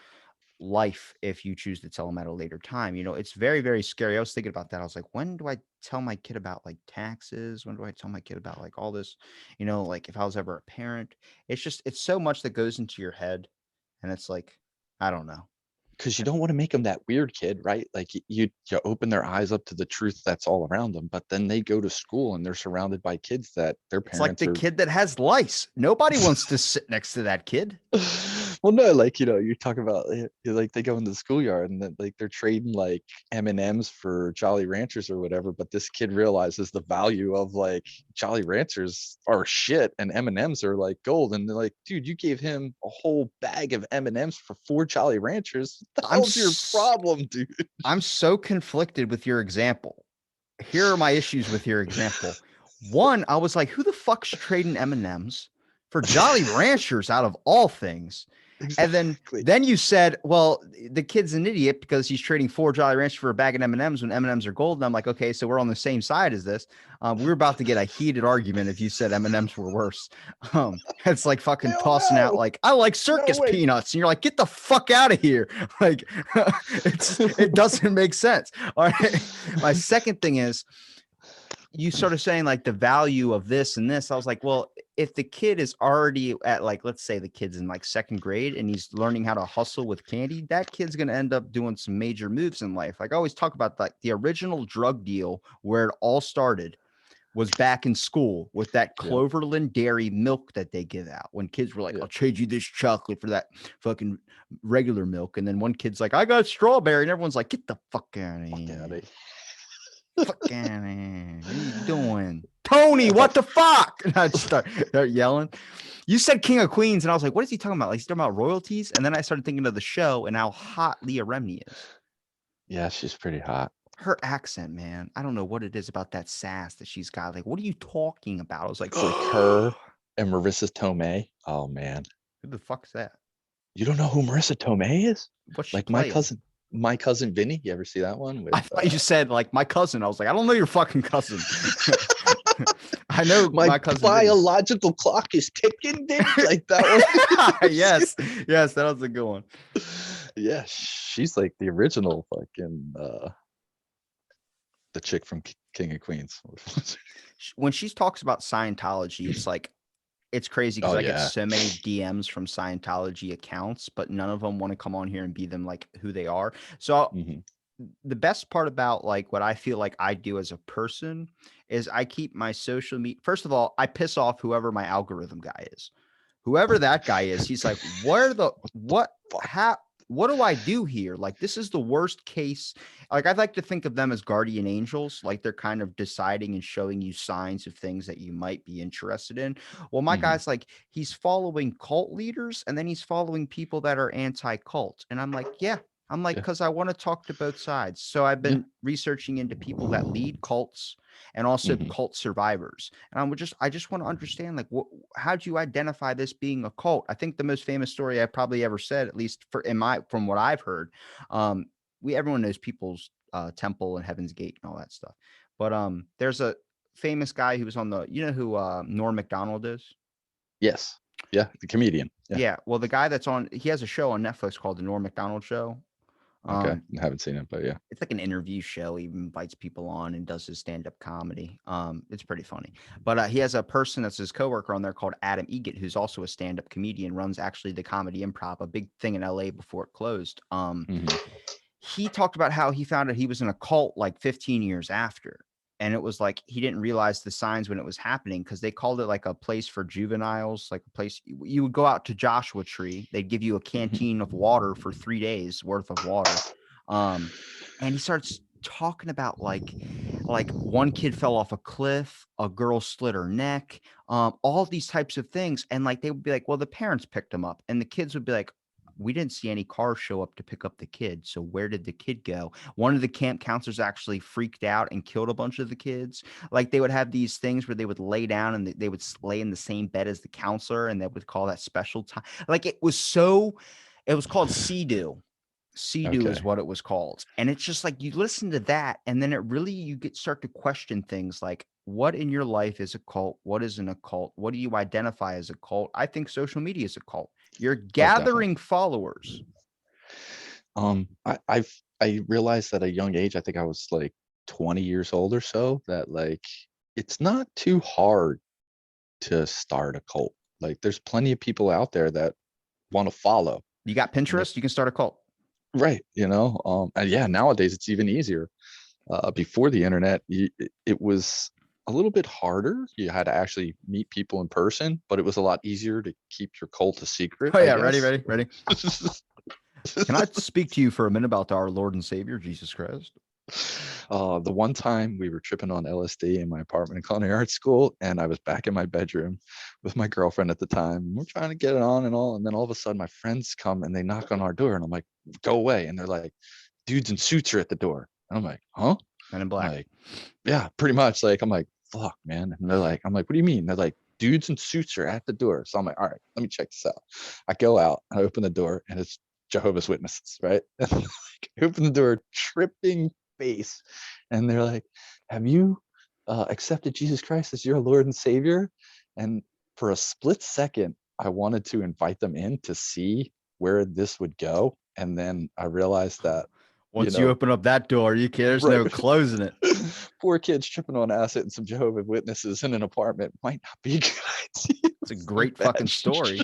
life if you choose to tell them at a later time. It's very, very scary. I was thinking about that. I was like, when do I tell my kid about like taxes? When do I tell my kid about like all this? Like if I was ever a parent, it's so much that goes into your head. And it's like, I don't know. because you don't want to make them that weird kid, right? Like you open their eyes up to the truth that's all around them, but then they go to school and they're surrounded by kids that their It's like parents the are. kid that has lice. Nobody wants to sit next to that kid. Well, no, like you talk about like they go into the schoolyard and then like they're trading like M&Ms for Jolly Ranchers or whatever, but this kid realizes the value of like Jolly Ranchers are shit and M&Ms are like gold, and they're like, dude, you gave him a whole bag of M&Ms for 4 Jolly Ranchers. What the I'm hell's your s- problem, dude? I'm so conflicted with your example. Here are my issues with your example. One, I was like, who the fuck's trading M&Ms for Jolly Ranchers out of all things? And then Exactly. then you said, well, the kid's an idiot because he's trading 4 Jolly Ranchers for a bag of M&Ms when M&Ms are gold. And I'm like, okay, so we're on the same side as this. We're about to get a heated argument if you said M&Ms were worse. It's like fucking Hell tossing out no. like, I like No circus way. peanuts. And you're like, get the fuck out of here. Like, it doesn't make sense. All right. My second thing is, you sort of saying like the value of this and this. I was like, well, if the kid is already at like, let's say the kid's in like second grade and he's learning how to hustle with candy, that kid's going to end up doing some major moves in life. Like I always talk about, like the original drug deal where it all started was back in school with that Yep. Cloverland dairy milk that they give out when kids were like, Yeah. I'll trade you this chocolate for that fucking regular milk. And then one kid's like, I got strawberry. And everyone's like, get the fuck out of Fuck here. out of Fuck out of here. What are you doing? Tony, Yeah, what but the fuck? And I just start yelling. You said King of Queens, and I was like, what is he talking about? Like, he's talking about royalties. And then I started thinking of the show and how hot Leah Remini is. yeah, she's pretty hot. Her accent, man. I don't know what it is about that sass that she's got. Like, what are you talking about? I was like, Like her and Marissa Tomei. Oh man. who the fuck's that? You don't know who Marissa Tomei is? What's she Like playing? my cousin Vinny. You ever see that one I with thought you said like my cousin. I was like, I don't know your fucking cousin. I know my my cousin Vinny. biological clock is ticking, dude? Like that one. Yes, yes, that was a good one. Yeah, she's like the original fucking the chick from King of Queens. When she talks about Scientology, it's like it's crazy because Oh I get yeah. so many DMs from Scientology accounts, but none of them want to come on here and be them like who they are. So Hmm. the best part about like what I feel like I do as a person is I keep my social media. First of all, I piss off whoever my algorithm guy is. Whoever that guy is, he's like, where the what Fuck. how what do I do here? Like this is the worst case. Like I'd like to think of them as guardian angels, like they're kind of deciding and showing you signs of things that you might be interested in. Well, my Hmm. guy's like he's following cult leaders and then he's following people that are anti-cult. And I'm like, yeah, I'm like, Yeah. because I want to talk to both sides. So I've Yeah. been researching into people that lead cults and also Hmm. cult survivors. And I just want to understand, like, how do you identify this being a cult? I think the most famous story I probably ever said, at least from what I've heard, um, everyone knows People's Temple and Heaven's Gate and all that stuff. But there's a famous guy who was on the, you know who Norm Macdonald is? Yes. Yeah. The comedian. Yeah. Yeah. Well, the guy he has a show on Netflix called The Norm Macdonald Show. Okay. Um, I haven't seen it, but yeah. it's like an interview show. He invites people on and does his stand-up comedy. It's pretty funny. But he has a person that's his coworker on there called Adam Egget, who's also a stand-up comedian, runs actually the Comedy Improv, a big thing in LA before it closed. Hmm. He talked about how he found out he was in a cult like 15 years after. And it was like he didn't realize the signs when it was happening because they called it like a place for juveniles, like a place you would go out to Joshua Tree. They'd give you a Hmm. canteen of water for 3 days worth of water. Um, and he starts talking about like one kid fell off a cliff, a girl slit her neck, all these types of things. And like they would be like, well, the parents picked them up, and the kids would be like, we didn't see any cars show up to pick up the kid. So where did the kid go? One of the camp counselors actually freaked out and killed a bunch of the kids. Like they would have these things where they would lay down and they would lay in the same bed as the counselor, and they would call that special time. Like it was called Sea-Doo. Sea-Doo is Okay. what it was called. And it's just like you listen to that, and then it really start to question things like what in your life is a cult? What isn't a cult? What do you identify as a cult? I think social media is a cult. You're Oh, definitely. gathering followers. I realized at a young age, I think I was like 20 years old or so, that like it's not too hard to start a cult. Like there's plenty of people out there that want to follow. You got And if Pinterest, you can start a cult. right, and yeah, nowadays it's even easier. Before the internet, it was a little bit harder. You had to actually meet people in person, but it was a lot easier to keep your cult a secret, Oh I yeah, ready, guess. ready, ready. Can I speak to you for a minute about our Lord and Savior Jesus Christ? The one time we were tripping on LSD in my apartment in culinary arts school, and I was back in my bedroom with my girlfriend at the time. We're trying to get it on and all, and then all of a sudden my friends come and they knock on our door, and I'm like, "Go away!" And they're like, "Dudes in suits are at the door." And I'm like, "Huh?" Men in I'm Black. like, "Yeah, pretty much." Like, I'm like, "Fuck, man." And they're like, "I'm like, what do you mean?" They're like, dudes in suits are at the door. So I'm like, all right, let me check this out. I go out, I open the door, and it's Jehovah's Witnesses, right? And like, I open the door, tripping face, and they're like, have you accepted Jesus Christ as your Lord and Savior? And for a split second, I wanted to invite them in to see where this would go. And then I realized that, you Once you know, open up that door, there's right. no closing it. Poor kids tripping on acid and some Jehovah's Witnesses in an apartment might not be a good idea. It's a So great bad. fucking story.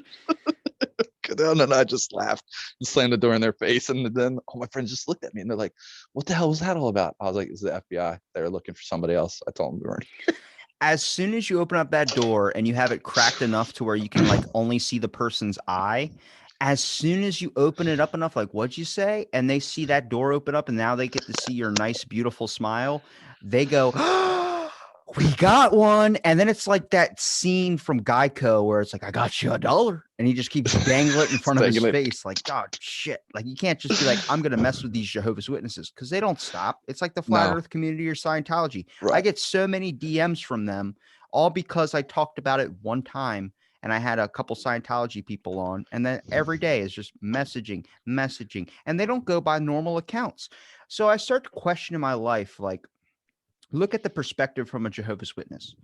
And I just laughed and slammed the door in their face. And then all my friends just looked at me and they're like, what the hell was that all about? I was like, it's the FBI. They were looking for somebody else. I told them we weren't. As soon as you open up that door and you have it cracked enough to where you can like only see the person's eye, as soon as you open it up enough, like what'd you say? And they see that door open up and now they get to see your nice, beautiful smile. They go, we got one. And then it's like that scene from Geico where it's like, I got you $1. And he just keeps dangling it in front of his face. Like, God, shit. Like, you can't just be like, I'm going to mess with these Jehovah's Witnesses because they don't stop. It's like the flat No, earth community or Scientology. I right. get so many DMs from them all because I talked about it one time and I had a couple Scientology people on, and then every day is just messaging, and they don't go by normal accounts. So I start to question in my life, like, look at the perspective from a Jehovah's Witness.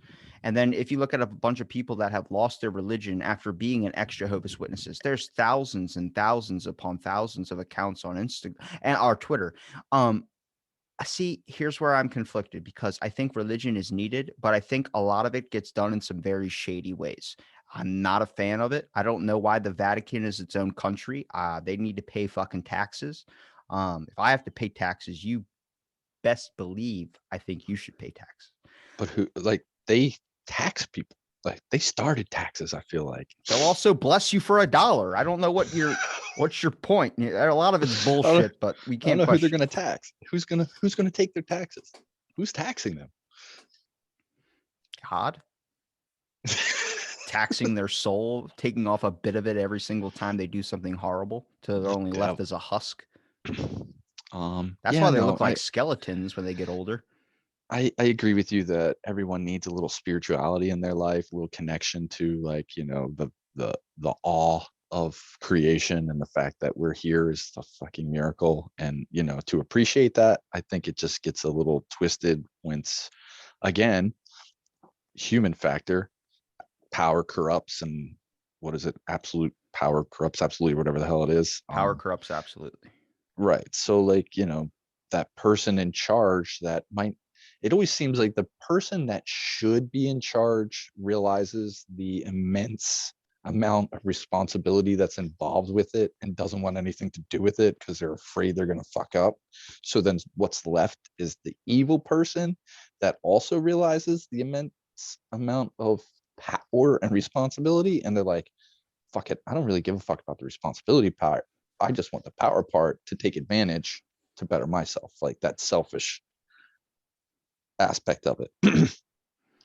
And then if you look at a bunch of people that have lost their religion after being an ex-Jehovah's Witnesses, there's thousands and thousands upon thousands of accounts on Instagram and our Twitter. See, here's where I'm conflicted because I think religion is needed, but I think a lot of it gets done in some very shady ways. I'm not a fan of it. I don't know why the Vatican is its own country. They need to pay fucking taxes. If I have to pay taxes, you best believe I think you should pay tax. But who, like, they tax people. Like, they started taxes, I feel like. They'll also bless you for $1. I don't know what's your point. A lot of it's I don't, bullshit, but we I don't can't know who they're question gonna tax. Who's gonna take their taxes? Who's taxing them? God. Taxing their soul, taking off a bit of it every single time they do something horrible till they're only Yeah. left as a husk. That's Yeah, why they no, look like skeletons when they get older. I agree with you that everyone needs a little spirituality in their life, a little connection to, like, the awe of creation, and the fact that we're here is a fucking miracle. And to appreciate that, I think it just gets a little twisted once again, human factor, power corrupts, and what is it? Absolute power corrupts absolutely, whatever the hell it is. Power corrupts absolutely. Right. So, like, that person in charge that might, it always seems like the person that should be in charge realizes the immense amount of responsibility that's involved with it and doesn't want anything to do with it because they're afraid they're going to fuck up. So then what's left is the evil person that also realizes the immense amount of power and responsibility. And they're like, fuck it, I don't really give a fuck about the responsibility part. I just want the power part to take advantage to better myself, like that selfish aspect of it.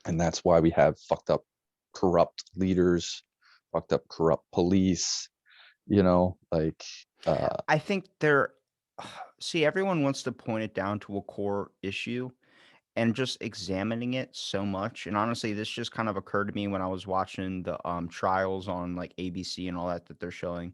And that's why we have fucked up, corrupt leaders, fucked up, corrupt police, like, I think they're see, everyone wants to point it down to a core issue and just examining it so much. And honestly, this just kind of occurred to me when I was watching the trials on like ABC and all that they're showing.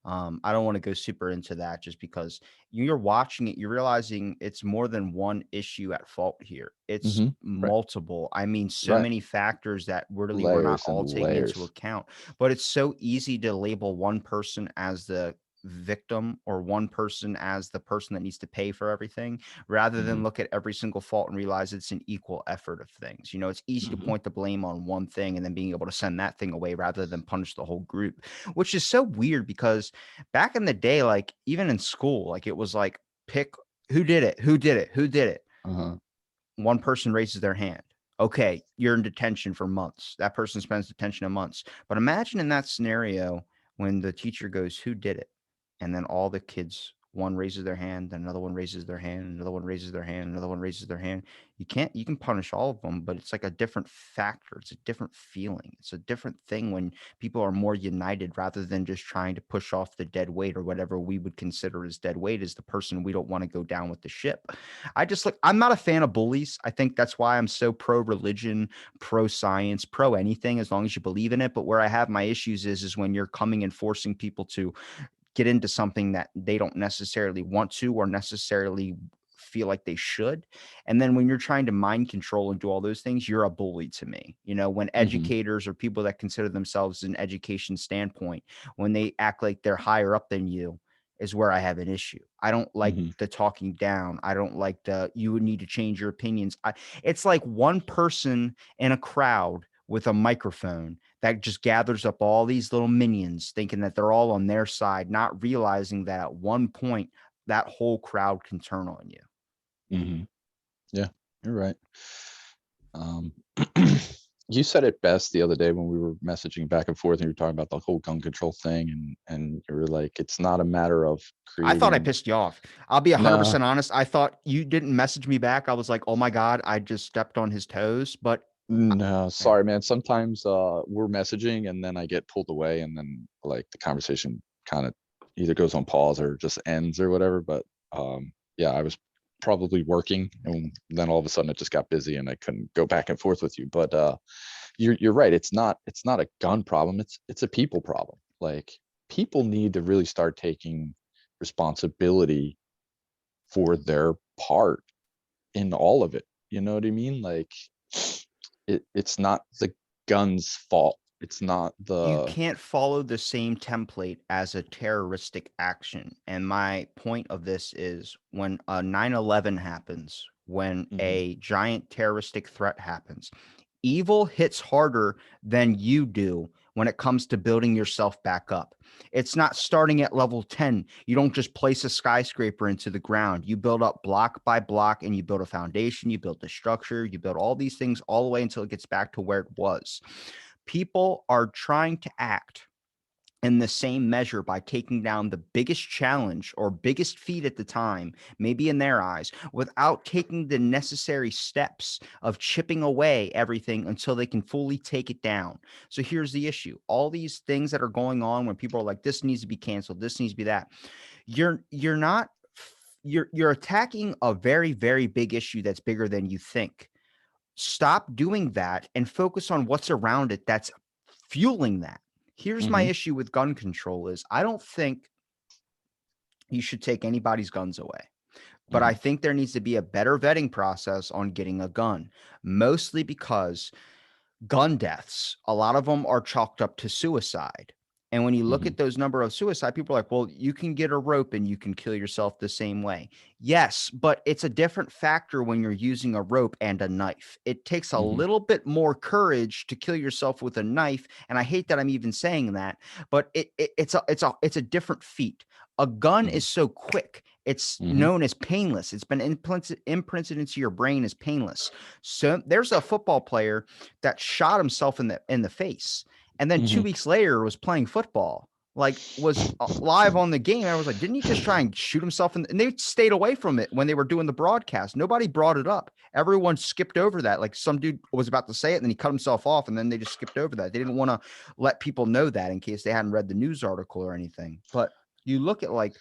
I don't want to go super into that just because you're watching it, you're realizing it's more than one issue at fault here. It's right, multiple. I mean, so right, many factors that really we're not layers and all taking into layers. account. But it's so easy to label one person as the victim or one person as the person that needs to pay for everything rather than Hmm. look at every single fault and realize it's an equal effort of things. It's easy to Hmm. point the blame on one thing and then being able to send that thing away rather than punish the whole group, which is so weird because back in the day, like even in school, like it was like pick who did it, who did it, who did it. Uh-huh. One person raises their hand. Okay, you're in detention for months. That person spends detention in months. But imagine in that scenario when the teacher goes, who did it? And then all the kids one raises their hand, then another one raises their hand, another one raises their hand, another one raises their hand. You can punish all of them, but it's like a different factor. It's a different feeling. It's a different thing when people are more united rather than just trying to push off the dead weight or whatever we would consider as dead weight as the person we don't want to go down with the ship. I'm not a fan of bullies. I think that's why I'm so pro religion, pro science, pro anything, as long as you believe in it. But where I have my issues is when you're coming and forcing people to get into something that they don't necessarily want to or necessarily feel like they should. And then when you're trying to mind control and do all those things, you're a bully to me. When Mhm. educators or people that consider themselves an education standpoint, when they act like they're higher up than you, is where I have an issue. I don't like Mhm. the talking down. I don't like you would need to change your opinions. It's like one person in a crowd with a microphone that just gathers up all these little minions thinking that they're all on their side, not realizing that at one point that whole crowd can turn on you. Mhm. Yeah, you're right. Um, you said it best the other day when we were messaging back and forth, and you were talking about the whole gun control thing, and you were like, it's not a matter of I thought I creating. pissed you off. I'll be No, 100% honest. I thought you didn't message me back. I was like, oh my God, I just stepped on his toes. But no, yeah, sorry, man. Sometimes we're messaging, and then I get pulled away, and then like the conversation kind of either goes on pause or just ends or whatever. But yeah, I was probably working, and then all of a sudden it just got busy, and I couldn't go back and forth with you. But you're right. It's not a gun problem. It's a people problem. Like, people need to really start taking responsibility for their part in all of it. You know what I mean? Like, it's not the gun's fault. It's not you the. can't follow the same template as a terroristic action. And my point of this is when a 9/11 happens, when Mhm, a giant terroristic threat happens, evil hits harder than you do when it comes to building yourself back up. It's not starting at level 10. You don't just place a skyscraper into the ground. You build up block by block and you build a foundation, you build the structure, you build all these things all the way until it gets back to where it was. People are trying to act in the same measure by taking down the biggest challenge or biggest feat at the time, maybe in their eyes, without taking the necessary steps of chipping away everything until they can fully take it down. So here's the issue. All these things that are going on when people are like, this needs to be canceled, this needs to be that. You're not you're attacking a very, very big issue that's bigger than you think. Stop doing that and focus on what's around it that's fueling that. Here's my mhm, issue with gun control is I don't think you should take anybody's guns away. But I mhm, think there needs to be a better vetting process on getting a gun, mostly because gun deaths, a lot of them are chalked up to suicide. And when you look mhm, at those number of suicide, people are like, well, you can get a rope and you can kill yourself the same way. Yes, but it's a different factor when you're using a rope and a knife. It takes a mhm, little bit more courage to kill yourself with a knife. And I hate that I'm even saying that, but it's a different feat. A gun mhm, is so quick. It's mhm, known as painless. It's been imprinted into your brain as painless. So there's a football player that shot himself in the face, and then 2 mhm. weeks later was playing football, like, was, live on the game, and I was like, "Didn't he just try and shoot himself?" And they stayed away from it when they were doing the broadcast. Nobody brought it up. Everyone skipped over that, like, some dude was about to say it, and then he cut himself off, and then they just skipped over that. They didn't wanna let people know that in case they hadn't read the news article or anything. But you look at, like,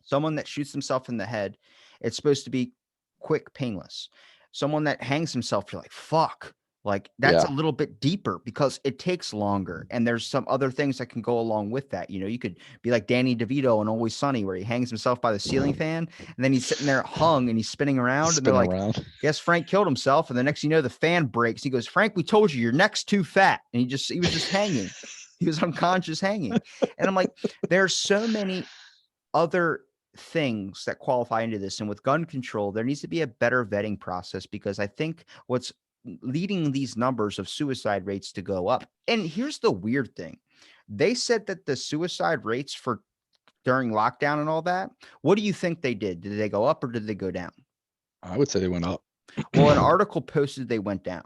someone that shoots himself in the head, it's supposed to be quick, painless. Someone that hangs himself, you're like, fuck. Like, that's a Yeah. little bit deeper because it takes longer. And there's some other things that can go along with that. You could be like Danny DeVito in Always Sunny, where he hangs himself by the ceiling fan and then he's sitting there hung and he's spinning around. And they're Spin like, around. guess Frank killed himself. And the next thing you know, the fan breaks. He goes, Frank, we told you your neck's too fat. And he was just hanging. He was unconscious hanging. And I'm like, there's so many other things that qualify into this. And with gun control, there needs to be a better vetting process because I think what's leading these numbers of suicide rates to go up. And here's the weird thing. They said that the suicide rates for during lockdown and all that, what do you think they did? Did they go up or did they go down? I would say they went up. Well, an article posted they went down.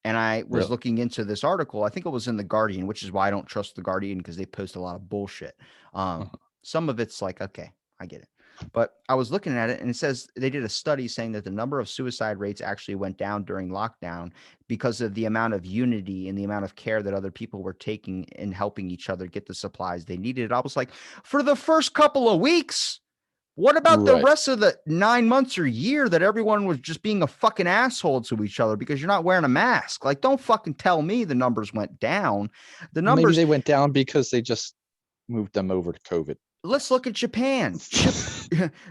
And I was Really? looking into this article. I think it was in the Guardian, which is why I don't trust the Guardian because they post a lot of bullshit. Um, Uh-huh. some of it's like, okay, I get it. But I was looking at it and it says they did a study saying that the number of suicide rates actually went down during lockdown because of the amount of unity and the amount of care that other people were taking in helping each other get the supplies they needed. I was like, for the first couple of weeks, what about the Right. rest of the 9 months or year that everyone was just being a fucking asshole to each other because you're not wearing a mask? Like, don't fucking tell me the numbers went down. The Maybe numbers, they went down because they just moved them over to COVID. let's look at Japan.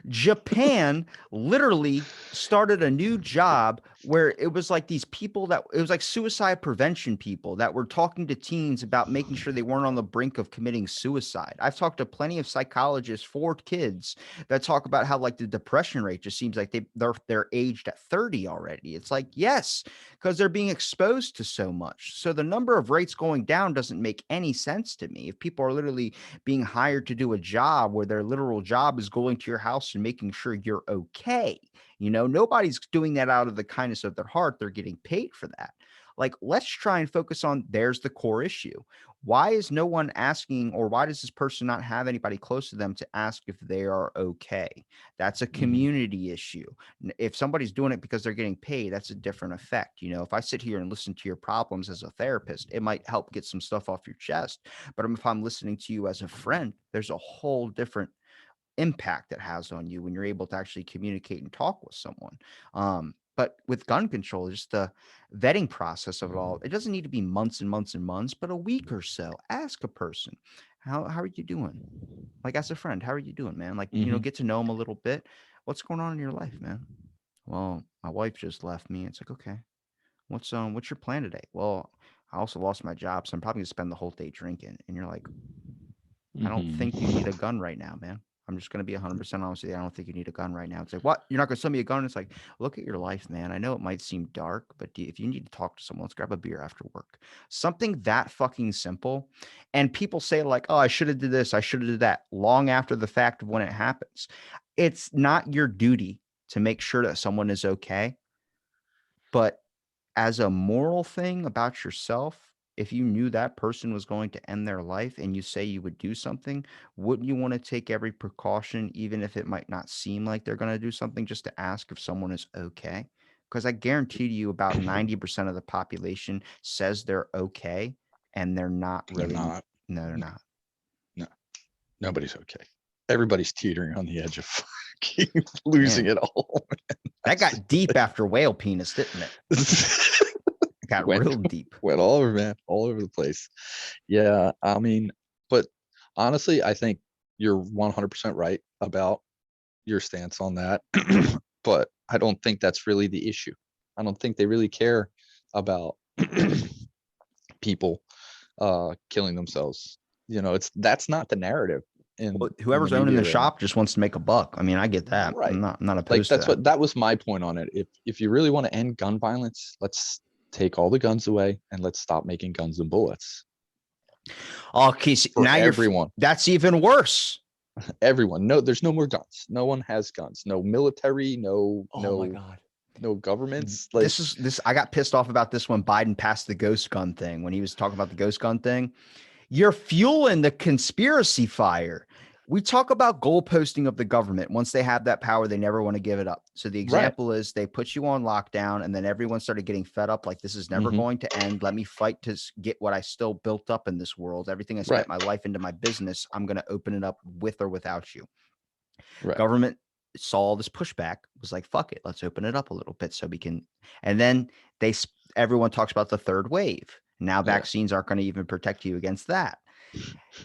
Japan literally started a new job where it was like these people that it was like suicide prevention people that were talking to teens about making sure they weren't on the brink of committing suicide. I've talked to plenty of psychologists for kids that talk about how like the depression rate just seems like they're aged at 30 already. It's like, yes, because they're being exposed to so much. So the number of rates going down doesn't make any sense to me. If people are literally being hired to do a job where their literal job is going to your house and making sure you're okay. Nobody's doing that out of the kindness of their heart. They're getting paid for that. Like, let's try and focus on there's the core issue. Why is no one asking, or why does this person not have anybody close to them to ask if they are okay? That's a Mhm. community issue. If somebody's doing it because they're getting paid, that's a different effect. If I sit here and listen to your problems as a therapist, it might help get some stuff off your chest. But if I'm listening to you as a friend, there's a whole different impact it has on you when you're able to actually communicate and talk with someone. But with gun control, just the vetting process of it all, it doesn't need to be months and months and months, but a week or so. Ask a person, how are you doing? Like as a friend, how are you doing, man? Like, Mhm. get to know them a little bit. What's going on in your life, man? Well, my wife just left me. It's like, okay, what's your plan today? Well, I also lost my job, so I'm probably gonna spend the whole day drinking. And you're like, I don't Mhm. think you need a gun right now, man. I'm just gonna be 100% honest with you. I don't think you need a gun right now. It's like, what? You're not gonna sell me a gun? It's like, look at your life, man. I know it might seem dark, but if you need to talk to someone, let's grab a beer after work. Something that fucking simple. And people say like, oh, I should have did this, I should have did that, long after the fact of when it happens. It's not your duty to make sure that someone is okay, but as a moral thing about yourself, if you knew that person was going to end their life and you say you would do something, wouldn't you want to take every precaution, even if it might not seem like they're going to do something, just to ask if someone is okay? Because I guarantee you about 90% of the population says they're okay and they're not They're really. not. No, they're No, not. no, nobody's okay. Everybody's teetering on the edge of fucking losing Man, it all. that That's got deep after whale penis, didn't it? just It got went real deep. went all over, man, all over the place. Yeah, I mean, but honestly, I think you're 100% right about your stance on that. But I don't think that's really the issue. I don't think they really care about people killing themselves. That's not the narrative Well, in the whoever's owning media the right now. shop just wants to make a buck. I mean, I get that. I'm Right. not Like opposed to that's that. what that was my point on it. If you really want to end gun violence, let's take all the guns away and let's stop making guns and bullets Okay, for now everyone. that's even worse. Everyone. No, there's no more guns. No one has guns. No military, Oh my God. no governments. Like, This I got pissed off about this when Biden passed the ghost gun thing, when he was talking about the ghost gun thing. You're fueling the conspiracy fire. We talk about goalposting of the government. Once they have that power, they never want to give it up. So the right. example is they put you on lockdown and then everyone started getting fed up. Like, this is never Hmm. going to end. Let me fight to get what I still built up in this world. Everything I spent Right. my life into my business, I'm going to open it up with or without you. Right. Government saw this pushback, was like, fuck it, let's open it up a little bit so we can. And then everyone talks about the third wave. Now Yeah. vaccines aren't going to even protect you against that.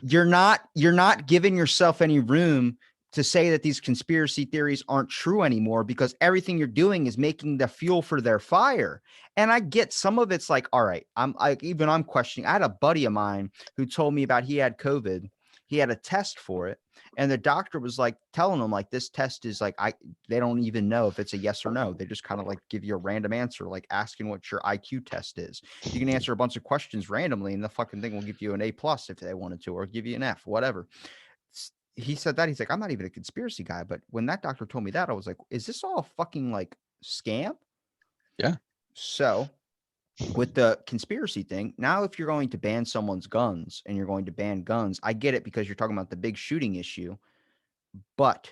You're not giving yourself any room to say that these conspiracy theories aren't true anymore, because everything you're doing is making the fuel for their fire. And I get some of it's like, all right, I'm questioning. I had a buddy of mine who told me about he had COVID. He had a test for it. And the doctor was like telling him, like, this test is like, they don't even know if it's a yes or no. They just kind of like give you a random answer, like asking what your IQ test is. You can answer a bunch of questions randomly and the fucking thing will give you an A plus if they wanted to, or give you an F, whatever. He said that. He's like, I'm not even a conspiracy guy. But when that doctor told me that, I was like, is this all a fucking like scam? Yeah. So with the conspiracy thing, now if you're going to ban someone's guns and you're going to ban guns, I get it because you're talking about the big shooting issue. But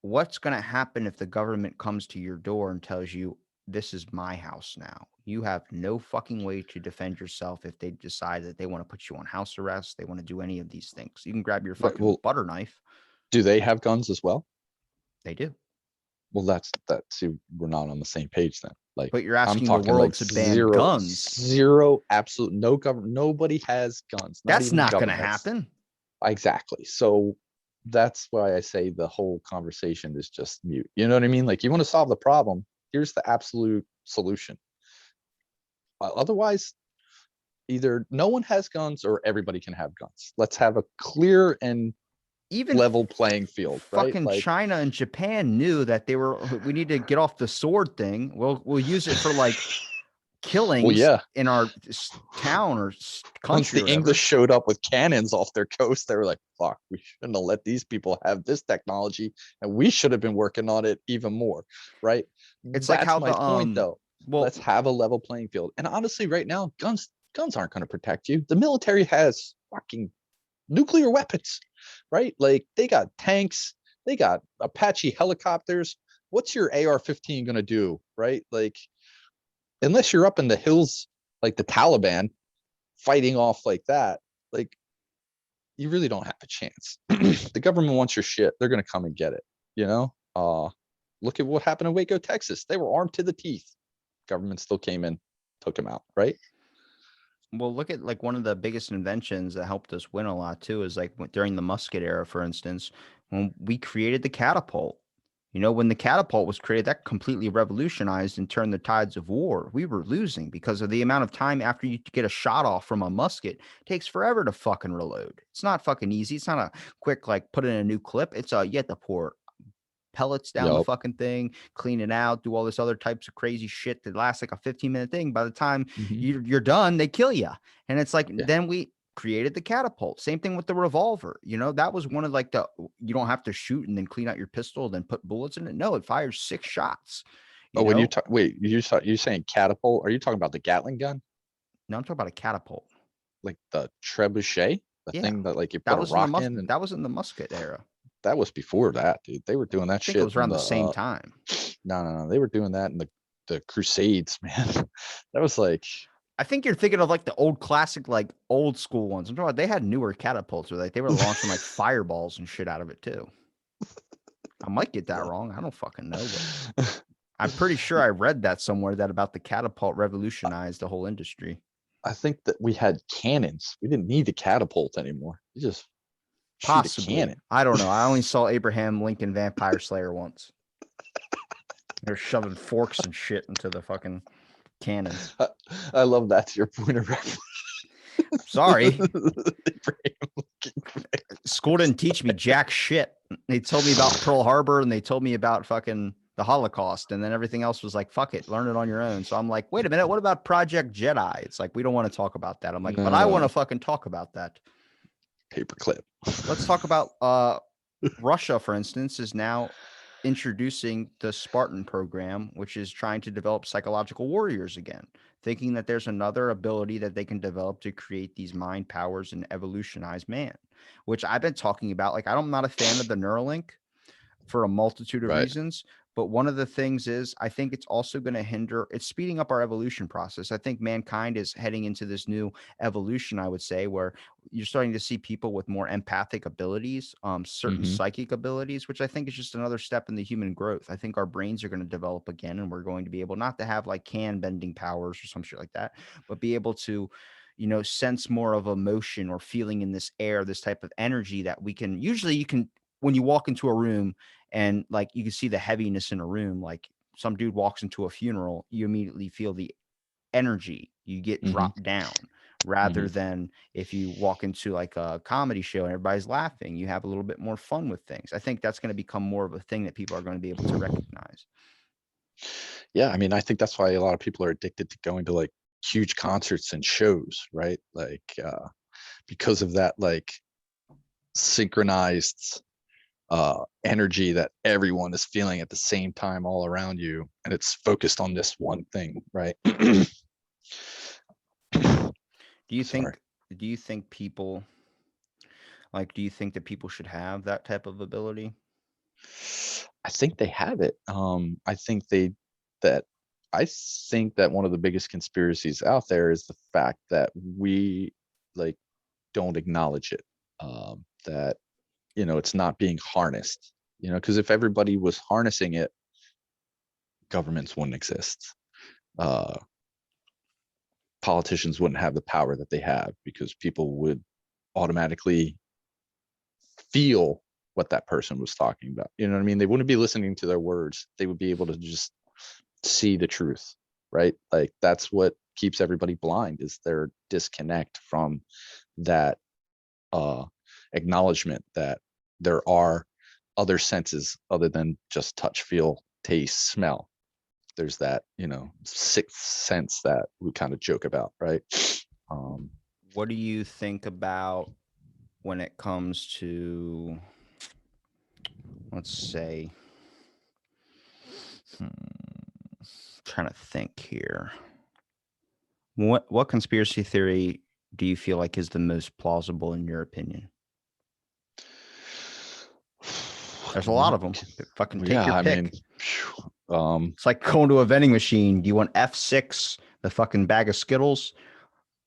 what's going to happen if the government comes to your door and tells you, this is my house now? You have no fucking way to defend yourself if they decide that they want to put you on house arrest. They want to do any of these things. You can grab your Right. fucking Well, butter knife. do they have guns as well? They do. Well, see, we're not on the same page then. Like, But you're I'm asking the talking world like to ban zero, guns. zero, absolute no government. Nobody has guns, not That's even the not going to government. happen. Exactly. So that's why I say the whole conversation is just mute. You know what I mean? Like, you want to solve the problem, here's the absolute solution. Otherwise, either no one has guns or everybody can have guns. Let's have a clear and Even level playing field, right? fucking Like, China and Japan knew that we need to get off the sword thing. We'll use it for like well, killings yeah. in our town or Once country or the English whatever. showed up with cannons off their coast, they were like, fuck, we shouldn't have let these people have this technology. And we should have been working on it even more. Right. It's like That's how my the point, though. well, Let's have a level playing field. And honestly, right now, guns aren't going to protect you. The military has fucking nuclear weapons, right? Like, they got tanks, they got Apache helicopters. What's your AR-15 going to do, right? Like, unless you're up in the hills like the Taliban fighting off like that, like, you really don't have a chance. The government wants your shit. They're going to come and get it. You know, look at what happened in Waco, Texas. They were armed to the teeth. Government still came in, took them out. Right. look at like one of the biggest inventions that helped us win a lot too is like during the musket era, for instance, when we created the catapult. You know, when the catapult was created, that completely revolutionized and turned the tides of war. We were losing because of the amount of time after you get a shot off from a musket. It takes forever to fucking reload. It's not fucking easy. It's not a quick, like, put in a new clip. It's you have to pour pellets down the Yup. fucking thing, clean it out, do all this other types of crazy shit that lasts like a 15-minute thing. By the time Mm-hmm. you're done, they kill you. And it's like, Yeah. then we created the catapult. Same thing with the revolver. You know, that was one of like you don't have to shoot and then clean out your pistol, then put bullets in it. No, it fires 6 shots. Oh, You when you know, talk, wait, you saying catapult? Are you talking about the Gatling gun, now I'm talking about a catapult. like the trebuchet, the Yeah, thing that like you put a rock in? And that was in the musket era. that was before that, dude. They were doing that I think it shit was in around the the same time. no, they were doing that in the Crusades, man. That was like, I think you're thinking of like the old classic, like old school ones. I'm talking about they had newer catapults where like they were launching like fireballs and shit out of it too. I might get that wrong. I don't fucking know, but I'm pretty sure I read that somewhere that about the catapult revolutionized the whole industry. I think that we had cannons. We didn't need the catapult anymore. You just shoot a Possibly. cannon. I don't know. I only saw Abraham Lincoln Vampire Slayer once. They're shoving forks and shit into the fucking cannon. I love that's your point of reference. Sorry. School didn't teach me jack shit. They told me about Pearl Harbor and they told me about fucking the Holocaust, and then everything else was like, fuck it, learn it on your own. So I'm like, wait a minute, what about Project Jedi? It's like, we don't want to talk about that. I'm like, but I want to No, fucking talk about that. paperclip. Let's talk about Russia, for instance, is now introducing the Spartan program, which is trying to develop psychological warriors again, thinking that there's another ability that they can develop to create these mind powers and evolutionize man, which I've been talking about. Like, I'm not a fan of the Neuralink for a multitude of Right. reasons. But one of the things is, I think it's also going to it's speeding up our evolution process. I think mankind is heading into this new evolution, I would say, where you're starting to see people with more empathic abilities, certain Mm-hmm. psychic abilities, which I think is just another step in the human growth. I think our brains are going to develop again, and we're going to be able not to have like can bending powers or some shit like that, but be able to, you know, sense more of emotion or feeling in this air, this type of energy that we can usually, you can, when you walk into a room and like you can see the heaviness in a room, like some dude walks into a funeral, you immediately feel the energy, you get Mm-hmm. dropped down, Mm-hmm. rather than if you walk into like a comedy show and everybody's laughing, you have a little bit more fun with things. I think that's going to become more of a thing that people are going to be able to recognize. Yeah, I mean, I think that's why a lot of people are addicted to going to like huge concerts and shows, right? Like, because of that, like, synchronized energy that everyone is feeling at the same time all around you, and it's focused on this one thing, right? Do you Sorry. think do you think people do you think that people should have that type of ability? I think they have it. That I think that one of the biggest conspiracies out there is the fact that we like don't acknowledge it. That it's not being harnessed. Because if everybody was harnessing it, governments wouldn't exist. Uh, Politicians wouldn't have the power that they have because people would automatically feel what that person was talking about. You know what I mean? They wouldn't be listening to their words. They would be able to just see the truth, right? Like that's what keeps everybody blind is their disconnect from that uh acknowledgement that there are other senses other than just touch, feel, taste, smell. There's that, sixth sense that we kind of joke about, right? Um, What do you think about when it comes to, let's say, trying to think here. What conspiracy theory do you feel like is the most plausible in your opinion? There's a lot what? of them. Fucking take Yeah, your I mean, pick. um, It's like going to a vending machine. Do you want F6, the fucking bag of Skittles,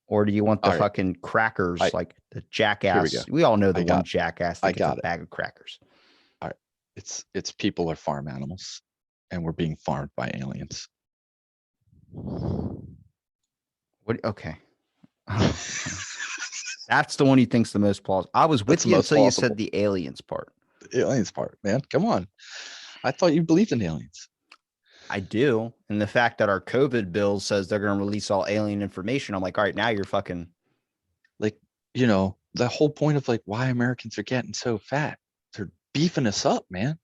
or do you want the all right, fucking crackers, I like the here we go. jackass? We all know the I one got, jackass that I gets a got it. bag of crackers. All right, it's people are farm animals, and we're being farmed by aliens. What? Okay. That's the one he thinks the most plausible. I was That's with the you most until you said plausible. the aliens part. The aliens part, man. Come on. I thought you believed in aliens. I do. And the fact that our COVID bill says they're going to release all alien information, I'm like, all right, now you're fucking. Like, the whole point of like why Americans are getting so fat. They're beefing us up, man.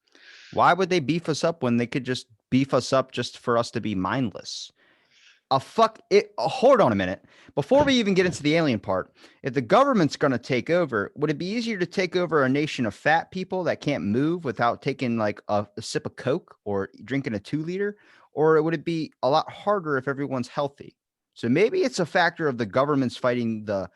Why would they beef us up when they could just beef us up just for us to be mindless? Hold on a minute. Before we even get into the alien part, if the government's going to take over, would it be easier to take over a nation of fat people that can't move without taking like a sip of Coke or drinking a 2 liter? Or would it be a lot harder if everyone's healthy? So maybe it's a factor of the government's fighting the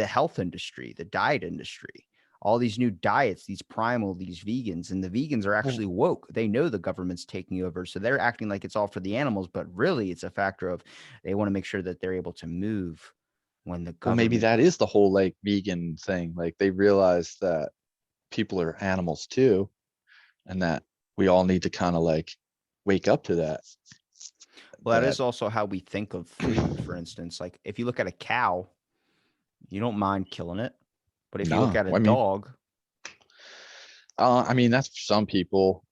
health industry, the diet industry, all these new diets, these primal, these vegans, and the vegans are Well, actually woke. They know the government's taking over. So they're acting like it's all for the animals, but really it's a factor of they want to make sure that they're able to move when the well, maybe government. that is the whole like vegan thing. Like they realize that people are animals too, and that we all need to kind of like wake up to that. Well, that That is also how we think of food. For instance, like if you look at a cow, you don't mind killing it. But if you look no, at a I mean, dog, that's for some people.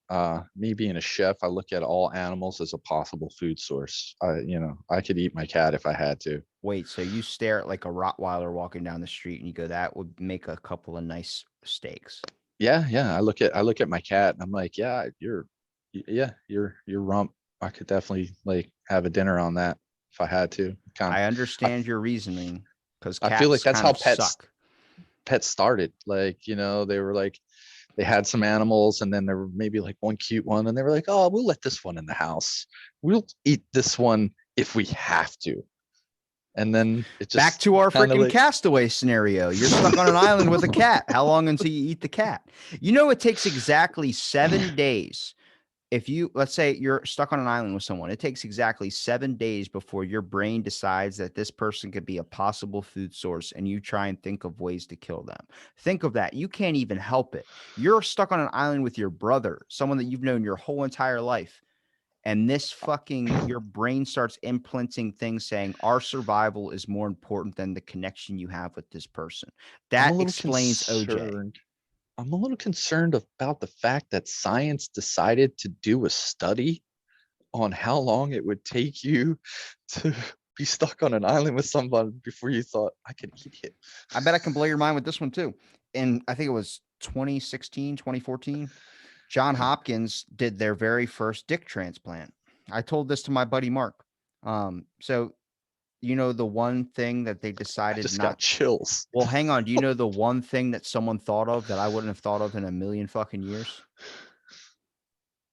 Me being a chef, I look at all animals as a possible food source. I could eat my cat if I had to. wait, so you stare at like a Rottweiler walking down the street and you go, that would make a couple of nice steaks. Yeah, yeah. I look at my cat and I'm like, yeah, your rump. I could definitely like have a dinner on that if I had to. I I, understand your reasoning because I feel like cats that's kind how of pets suck. pets started. Like, they were like they had some animals and then there were maybe like one cute one and they were like, oh, we'll let this one in the house. We'll eat this one if we have to. And then it Back just to our kind of freaking like castaway scenario. You're stuck on an island with a cat. How long until you eat the cat? You know, it takes exactly 7 days. If you, let's say you're stuck on an island with someone, it takes exactly 7 days before your brain decides that this person could be a possible food source and you try and think of ways to kill them. Think of that. You can't even help it. You're stuck on an island with your brother, someone that you've known your whole entire life. And this fucking, your brain starts implanting things saying our survival is more important than the connection you have with this person. I'm a That little explains OJ. concerned. I'm a little concerned about the fact that science decided to do a study on how long it would take you to be stuck on an island with someone before you thought I could eat it. I bet I can blow your mind with this one too. And I think it was 2016, 2014. John Hopkins did their very first dick transplant. I told this to my buddy Mark. So you know the one thing that they I decided just not. got chills. Well, hang on. Do you know the one thing that someone thought of that I wouldn't have thought of in a million fucking years?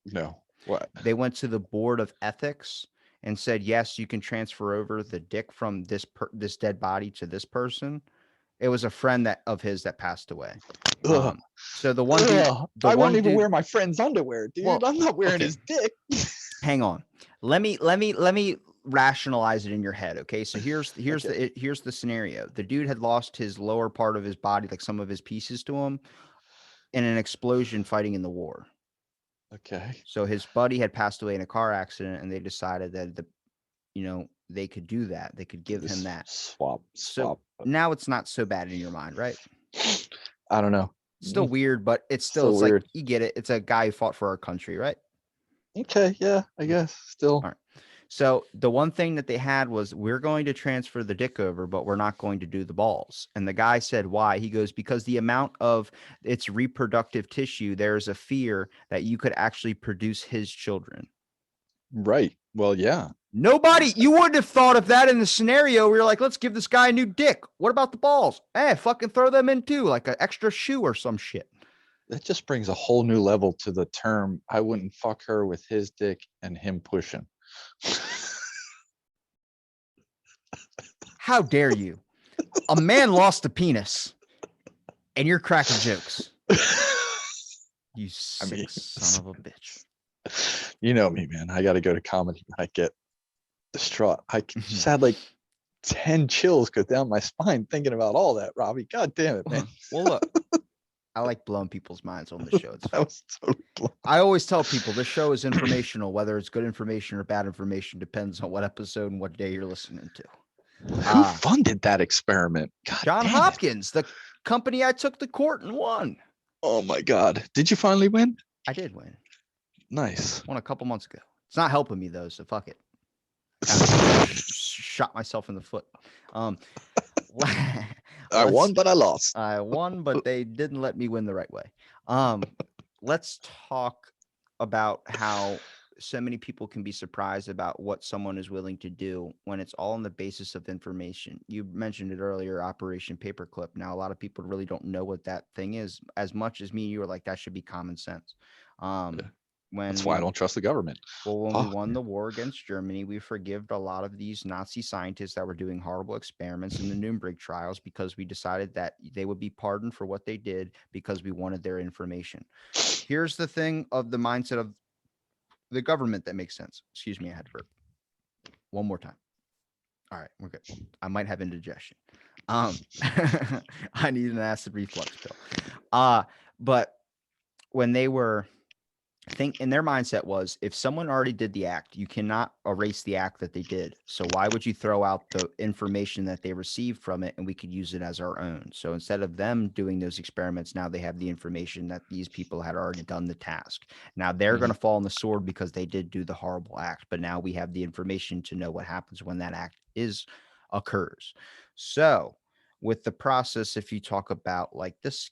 No. What? They went to the board of ethics and said, yes, you can transfer over the dick from this dead body to this person. It was a friend of his that passed away. Ugh. So the one dude, Ugh. I won't even wear my friend's underwear, dude. well, I'm not wearing okay, his dick. hang on. Let me rationalize it in your head. Okay. So Okay. here's the scenario. The dude had lost his lower part of his body, like some of his pieces to him, in an explosion fighting in the war. Okay. So his buddy had passed away in a car accident, and they decided that they could do that. They could give him This that. So swap. now it's not so bad in your mind, right? I don't know. Still weird, but Still it's like weird. you get it. It's a guy who fought for our country, right? Okay. Yeah. I Okay. guess. Still. All right. So the one thing that they had was, we're going to transfer the dick over, but we're not going to do the balls. And the guy said, why? He goes, because the amount of its reproductive tissue, there's a fear that you could actually produce his children. Right. Well, yeah. You wouldn't have thought of that in the scenario where you're like, let's give this guy a new dick. What about the balls? Fucking throw them in too, like an extra shoe or some shit. That just brings a whole new level to the term. I wouldn't fuck her with his dick and him pushing. How dare you? A man lost a penis and you're cracking jokes. You sick son of a bitch. You know me, man. I got to go to comedy when I get distraught. I just had like 10 chills go down my spine thinking about all that, Robbie. God damn it, man. Well, look, I like blowing people's minds on the show. It's fun. Totally I always tell people this show is informational. Whether it's good information or bad information depends on what episode and what day you're listening to. Who funded that experiment? God John damn Hopkins, the company I took to court and won. Oh my God. Did you finally win? I did win. Nice. Won a couple months ago. It's not helping me though, so fuck it. Shot myself in the foot. I won, but I lost. I won, but they didn't let me win the right way. Let's talk about how so many people can be surprised about what someone is willing to do when it's all on the basis of information. You mentioned it earlier, Operation Paperclip. Now, a lot of people really don't know what that thing is. As much as me and you are like, that should be common sense. Yeah. When That's why I don't trust the government. Well, when we won the war against Germany, we forgived a lot of these Nazi scientists that were doing horrible experiments in the Nuremberg trials, because we decided that they would be pardoned for what they did because we wanted their information. Here's the thing of the mindset of the government that makes sense. Excuse me, I had to burp. One more time. All right, we're good. I might have indigestion. I need an acid reflux pill. But when they were in their mindset was, if someone already did the act, you cannot erase the act that they did. So why would you throw out the information that they received from it and we could use it as our own? So instead of them doing those experiments, now they have the information that these people had already done the task. Now they're going to fall on the sword because they did do the horrible act, but now we have the information to know what happens when that act occurs. So with the process, if you talk about like this,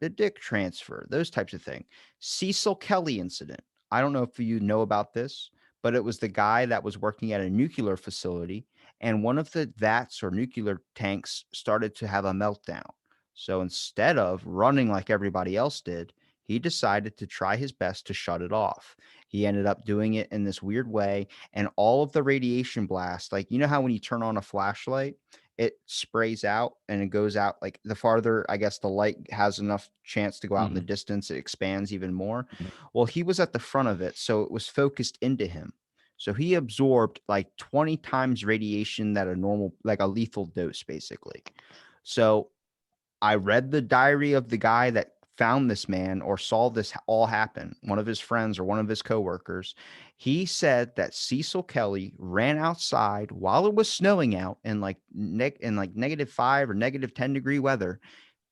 the dick transfer, those types of things. Cecil Kelly incident. I don't know if you know about this, but it was the guy that was working at a nuclear facility, and one of the vats or nuclear tanks started to have a meltdown. So instead of running like everybody else did, he decided to try his best to shut it off. He ended up doing it in this weird way, and all of the radiation blast, like, you know how when you turn on a flashlight, it sprays out and it goes out, like the farther, I guess, the light has enough chance to go out in the distance, it expands even more. Well, he was at the front of it, so it was focused into him. So he absorbed like 20 times radiation that a normal, like a lethal dose, basically. So I read the diary of the guy that found this man or saw this all happen, one of his friends or one of his coworkers. He said that Cecil Kelly ran outside while it was snowing out in like -5 or -10 degree weather,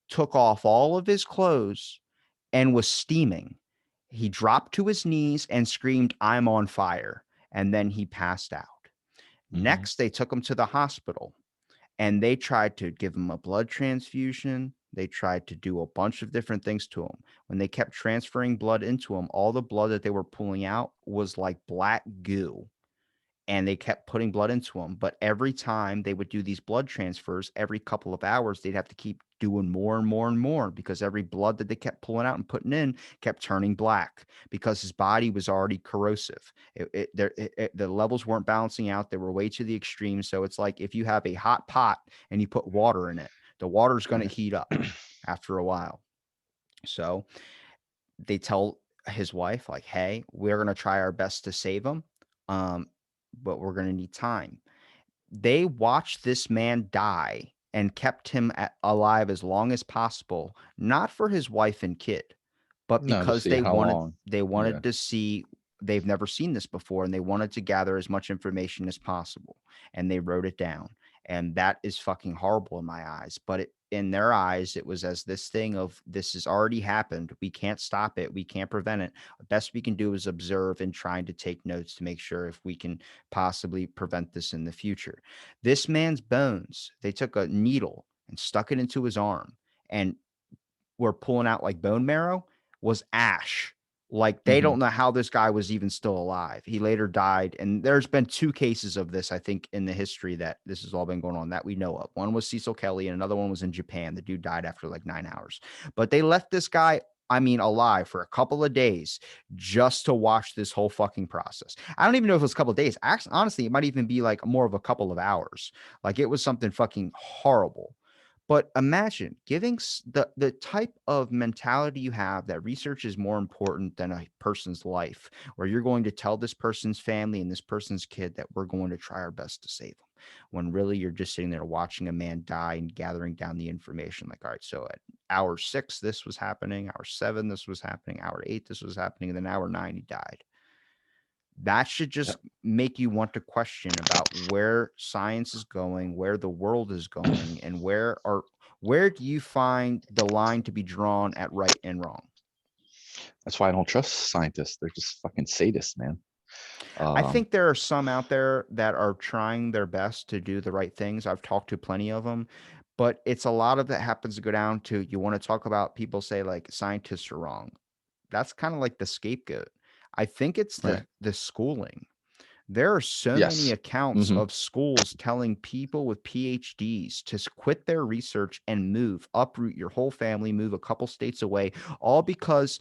took off all of his clothes and was steaming. He dropped to his knees and screamed, "I'm on fire." And then he passed out. Next, they took him to the hospital, and they tried to give him a blood transfusion. They tried to do a bunch of different things to him. When they kept transferring blood into him, all the blood that they were pulling out was like black goo. And they kept putting blood into him. But every time they would do these blood transfers, every couple of hours, they'd have to keep doing more and more and more, because every blood that they kept pulling out and putting in kept turning black, because his body was already corrosive. The levels weren't balancing out. They were way to the extreme. So it's like if you have a hot pot and you put water in it, The water's going to Okay. heat up after a while. So they tell his wife, like, hey, we're going to try our best to save him, but we're going to need time. They watched this man die and kept him alive as long as possible, not for his wife and kid, but No, to because see how long. they Yeah. wanted to see, they've never seen this before, and they wanted to gather as much information as possible, and they wrote it down. And that is fucking horrible in my eyes, but in their eyes it was as this thing of, this has already happened, we can't stop it, we can't prevent it, the best we can do is observe and trying to take notes to make sure if we can possibly prevent this in the future. This man's bones, they took a needle and stuck it into his arm, and were pulling out like bone marrow, was ash. Like, they Hmm. don't know how this guy was even still alive. He later died. And there's been 2 cases of this, I think, in the history that this has all been going on that we know of. One was Cecil Kelly, and another one was in Japan. The dude died after like 9 hours. But they left this guy, I mean, alive for a couple of days just to watch this whole fucking process. I don't even know if it was a couple of days. Actually, honestly, it might even be like more of a couple of hours. Like, it was something fucking horrible. But imagine giving the type of mentality you have, that research is more important than a person's life, where you're going to tell this person's family and this person's kid that we're going to try our best to save them, when really you're just sitting there watching a man die and gathering down the information. Like, all right, so at hour 6, this was happening. Hour 7, this was happening. Hour 8, this was happening. And then hour 9, he died. That should Yeah. just make you want to question about where science is going, where the world is going, and where do you find the line to be drawn at right and wrong? That's why I don't trust scientists. They're just fucking sadists, man. I Um, think there are some out there that are trying their best to do the right things. I've talked to plenty of them, but it's a lot of that happens to go down to, you want to talk about, people say like scientists are wrong. That's kind of like the scapegoat. I think it's right. the schooling. There are so many Yes. accounts Hmm. of schools telling people with PhDs to quit their research and move, uproot your whole family, move a couple states away, all because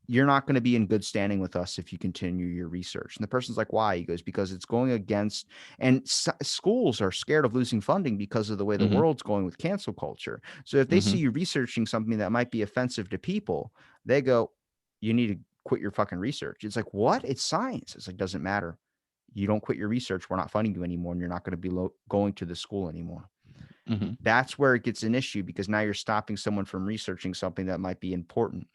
you're not going to be in good standing with us if you continue your research. And the person's like, why? He goes, because it's going against, and schools are scared of losing funding because of the way the Hmm. world's going with cancel culture. So if they see Hmm. you researching something that might be offensive to people, they go, you need to quit your fucking research. It's like, what? It's science. It's like, doesn't matter. You don't quit your research, we're not funding you anymore, and you're not going to be going to the school anymore. Hmm. That's where it gets an issue, because now you're stopping someone from researching something that might be important.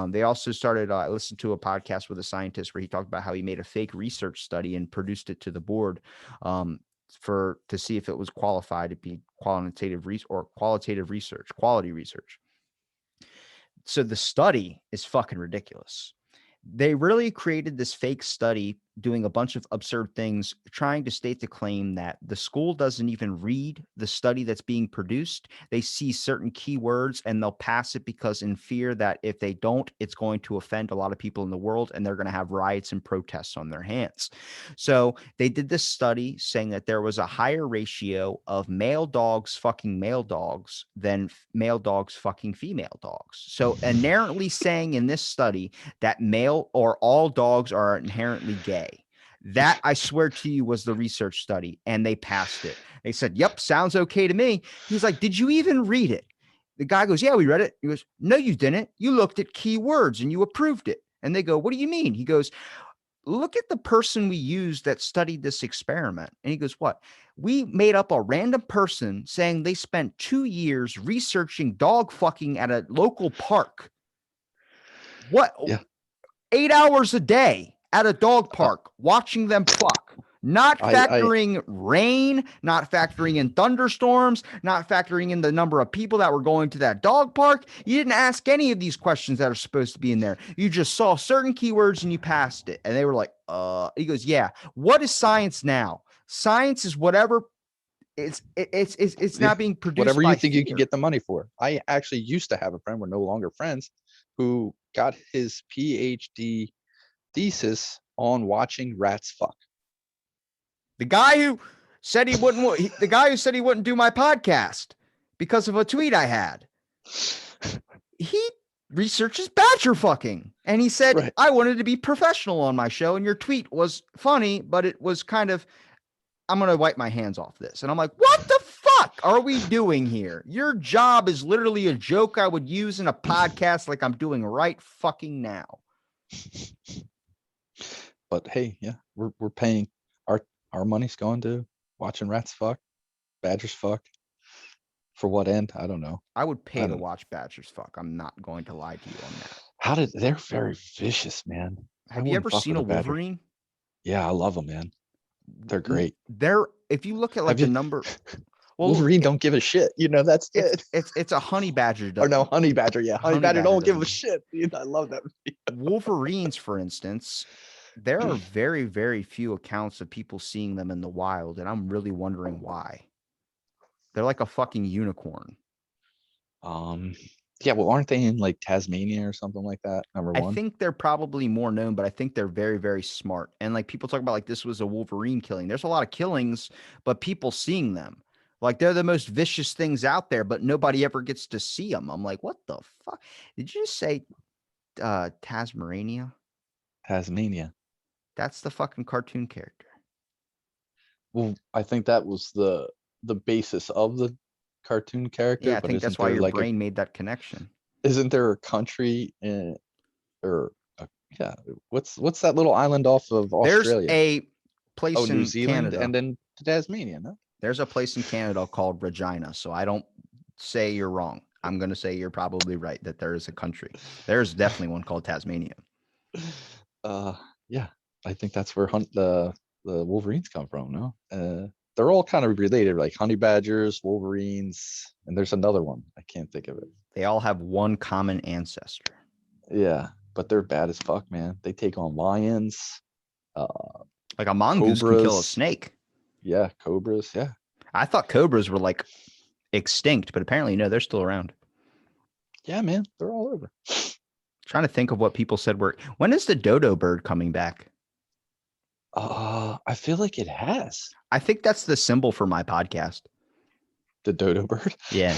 They also started, I listened to a podcast with a scientist where he talked about how he made a fake research study and produced it to the board, to see if it was qualified to be qualitative research, quality research. So the study is fucking ridiculous. They really created this fake study doing a bunch of absurd things, trying to state the claim that the school doesn't even read the study that's being produced. They see certain keywords and they'll pass it because in fear that if they don't, it's going to offend a lot of people in the world and they're going to have riots and protests on their hands. So they did this study saying that there was a higher ratio of male dogs fucking male dogs than male dogs fucking female dogs. So inherently saying in this study that male or all dogs are inherently gay. That, I swear to you, was the research study, and they passed it. They said, yep, sounds okay to me. He's like, did you even read it? The guy goes, yeah, we read it. He goes, no, you didn't. You looked at keywords and you approved it. And they go, what do you mean? He goes, look at the person we used that studied this experiment. And he goes, what? We made up a random person saying they spent 2 years researching dog fucking at a local park. What? Yeah. 8 hours a day at a dog Uh, park watching them fuck, not I factoring rain, not factoring in thunderstorms, not factoring in the number of people that were going to that dog park. You didn't ask any of these questions that are supposed to be in there. You just saw certain keywords and you passed it. And they were like, he goes, yeah, what is science now? Science is whatever it's yeah, not being produced whatever you by think you can fear. get the money for. I actually used to have a friend, we're no longer friends, who got his PhD thesis on watching rats fuck. The guy who said the guy who said he wouldn't do my podcast because of a tweet I had, he researches badger fucking. And he said, Right. I wanted to be professional on my show. And your tweet was funny, but it was kind of, I'm going to wipe my hands off this. And I'm like, what the fuck? are we doing here? Your job is literally a joke I would use in a podcast like I'm doing right fucking now. But hey, yeah, we're paying our money's going to watching rats fuck, badgers fuck. For what end? I don't know. I would pay I to don't. watch badgers fuck. I'm not going to lie to you on that. How did they're very vicious, man. I Have you wouldn't ever fuck seen with a a badger. Wolverine? Yeah, I love them, man. They're great. They're if you look at like Have the you? number, well, Wolverine don't give a shit. That's it. it's a honey badger. Or no, honey badger. Yeah, honey Honey badger badger don't give a doesn't. shit. Dude, I love that. Wolverines, for instance, there are very, very few accounts of people seeing them in the wild, and I'm really wondering why. They're like a fucking unicorn. Yeah, well, aren't they in like Tasmania or something like that? Number I one. think they're probably more known, but I think they're very, very smart. And like people talk about like this was a Wolverine killing. There's a lot of killings, but people seeing them. Like they're the most vicious things out there, but nobody ever gets to see them. I'm like, what the fuck? Did you just say Tasmania? Tasmania. That's the fucking cartoon character. Well, I think that was the basis of the cartoon character. Yeah, I But think isn't that's why there your like brain made that connection. isn't there a country in or yeah? What's that little island off of There's Australia? a Oh, place New in Zealand Canada. and then Tasmania, no? There's a place in Canada called Regina. So I don't say you're wrong. I'm going to say you're probably right that there is a country. There's definitely one called Tasmania. Yeah, I think that's where the Wolverines come from. No, they're all kind of related, like honey badgers, Wolverines, and there's another one I can't think of it. They all have one common ancestor. Yeah, but they're bad as fuck, man. They take on lions, uh, Like a mongoose can kill a cobras. snake. Yeah, cobras. Yeah, I thought cobras were like extinct, but apparently no, they're still around. yeah, man, they're all over. Trying to think of what people said were. When is the dodo bird coming back? I feel like it has I think that's the symbol for my podcast. the dodo bird. Yeah.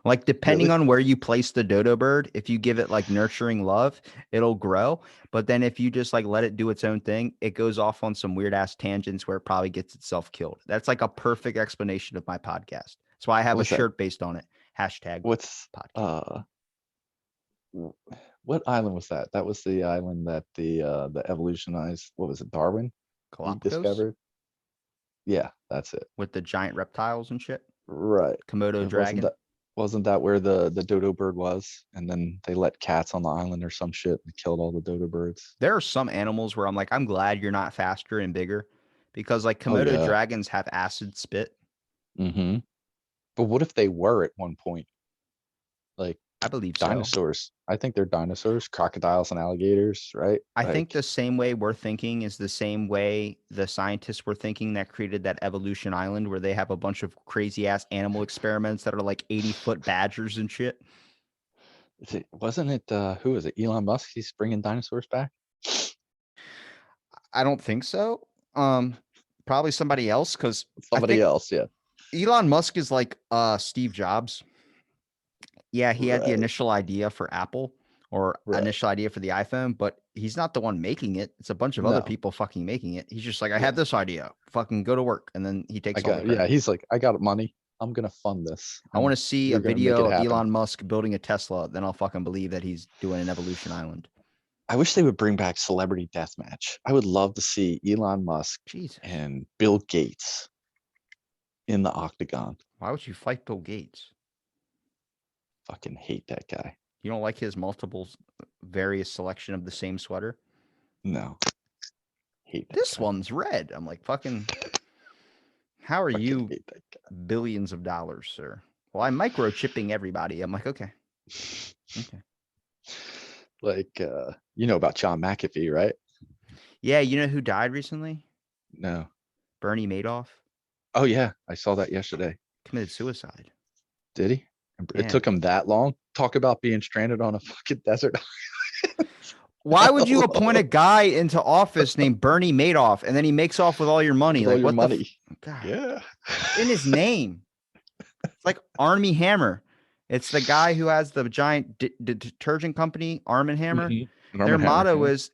Like depending Really? on where you place the dodo bird, if you give it like nurturing love, it'll grow. But then if you just like let it do its own thing, it goes off on some weird ass tangents where it probably gets itself killed. That's like a perfect explanation of my podcast. That's why I have What's a that? shirt based on it. Hashtag What's podcast. what island was that? That was the island that the evolutionized, what was it, Darwin? He Galapagos discovered. Yeah, that's it. with the giant reptiles and shit. Right. Komodo It dragon. wasn't that where the dodo bird was? And then they let cats on the island or some shit and killed all the dodo birds. There are some animals where I'm like, I'm glad you're not faster and bigger because like Oh Komodo yeah. dragons have acid spit. Mm-hmm. But what if they were at one point? Like I believe so. dinosaurs. I think they're dinosaurs, crocodiles and alligators, right? I think Like, the same way we're thinking is the same way the scientists were thinking that created that evolution island where they have a bunch of crazy ass animal experiments that are like 80-foot badgers and shit. wasn't it who is it? Elon Musk? He's bringing dinosaurs back. I don't think so. Probably somebody else because I Somebody think else, yeah. Elon Musk is like Steve Jobs. Yeah, he had the Right, initial idea for Apple or right. initial idea for the iPhone, but he's not the one making it. It's a bunch of other No, people fucking making it. He's just like, I yeah. had this idea. Fucking go to work. And then he takes all the Yeah, credit. he's like, I got money. I'm gonna fund this. I want And to see a you're gonna make video it of happen. Elon Musk building a Tesla. Then I'll fucking believe that he's doing an evolution island. I wish they would bring back celebrity deathmatch. I would love to see Elon Musk Jesus. and Bill Gates in the octagon. Why would you fight Bill Gates? Fucking hate that guy. You don't like his multiple various selection of the same sweater? No. Hate that This guy. one's red. I'm like, fucking, how are Fucking you hate that guy. billions of dollars, sir? Well, I'm microchipping everybody. I'm like, okay. Okay. Like you know about John McAfee, right? Yeah, you know who died recently? No. Bernie Madoff Oh yeah, I saw that yesterday. committed suicide. Did he? It Yeah. took him that long? Talk about being stranded on a fucking desert. Why would you appoint a guy into office named Bernie Madoff and then he makes off with all your money? With all Like, your what money. God. Yeah. In his name. It's like Army Hammer. It's the guy who has the giant detergent company, Arm and Hammer. Mhm. Their Arm & Hammer, motto yeah. is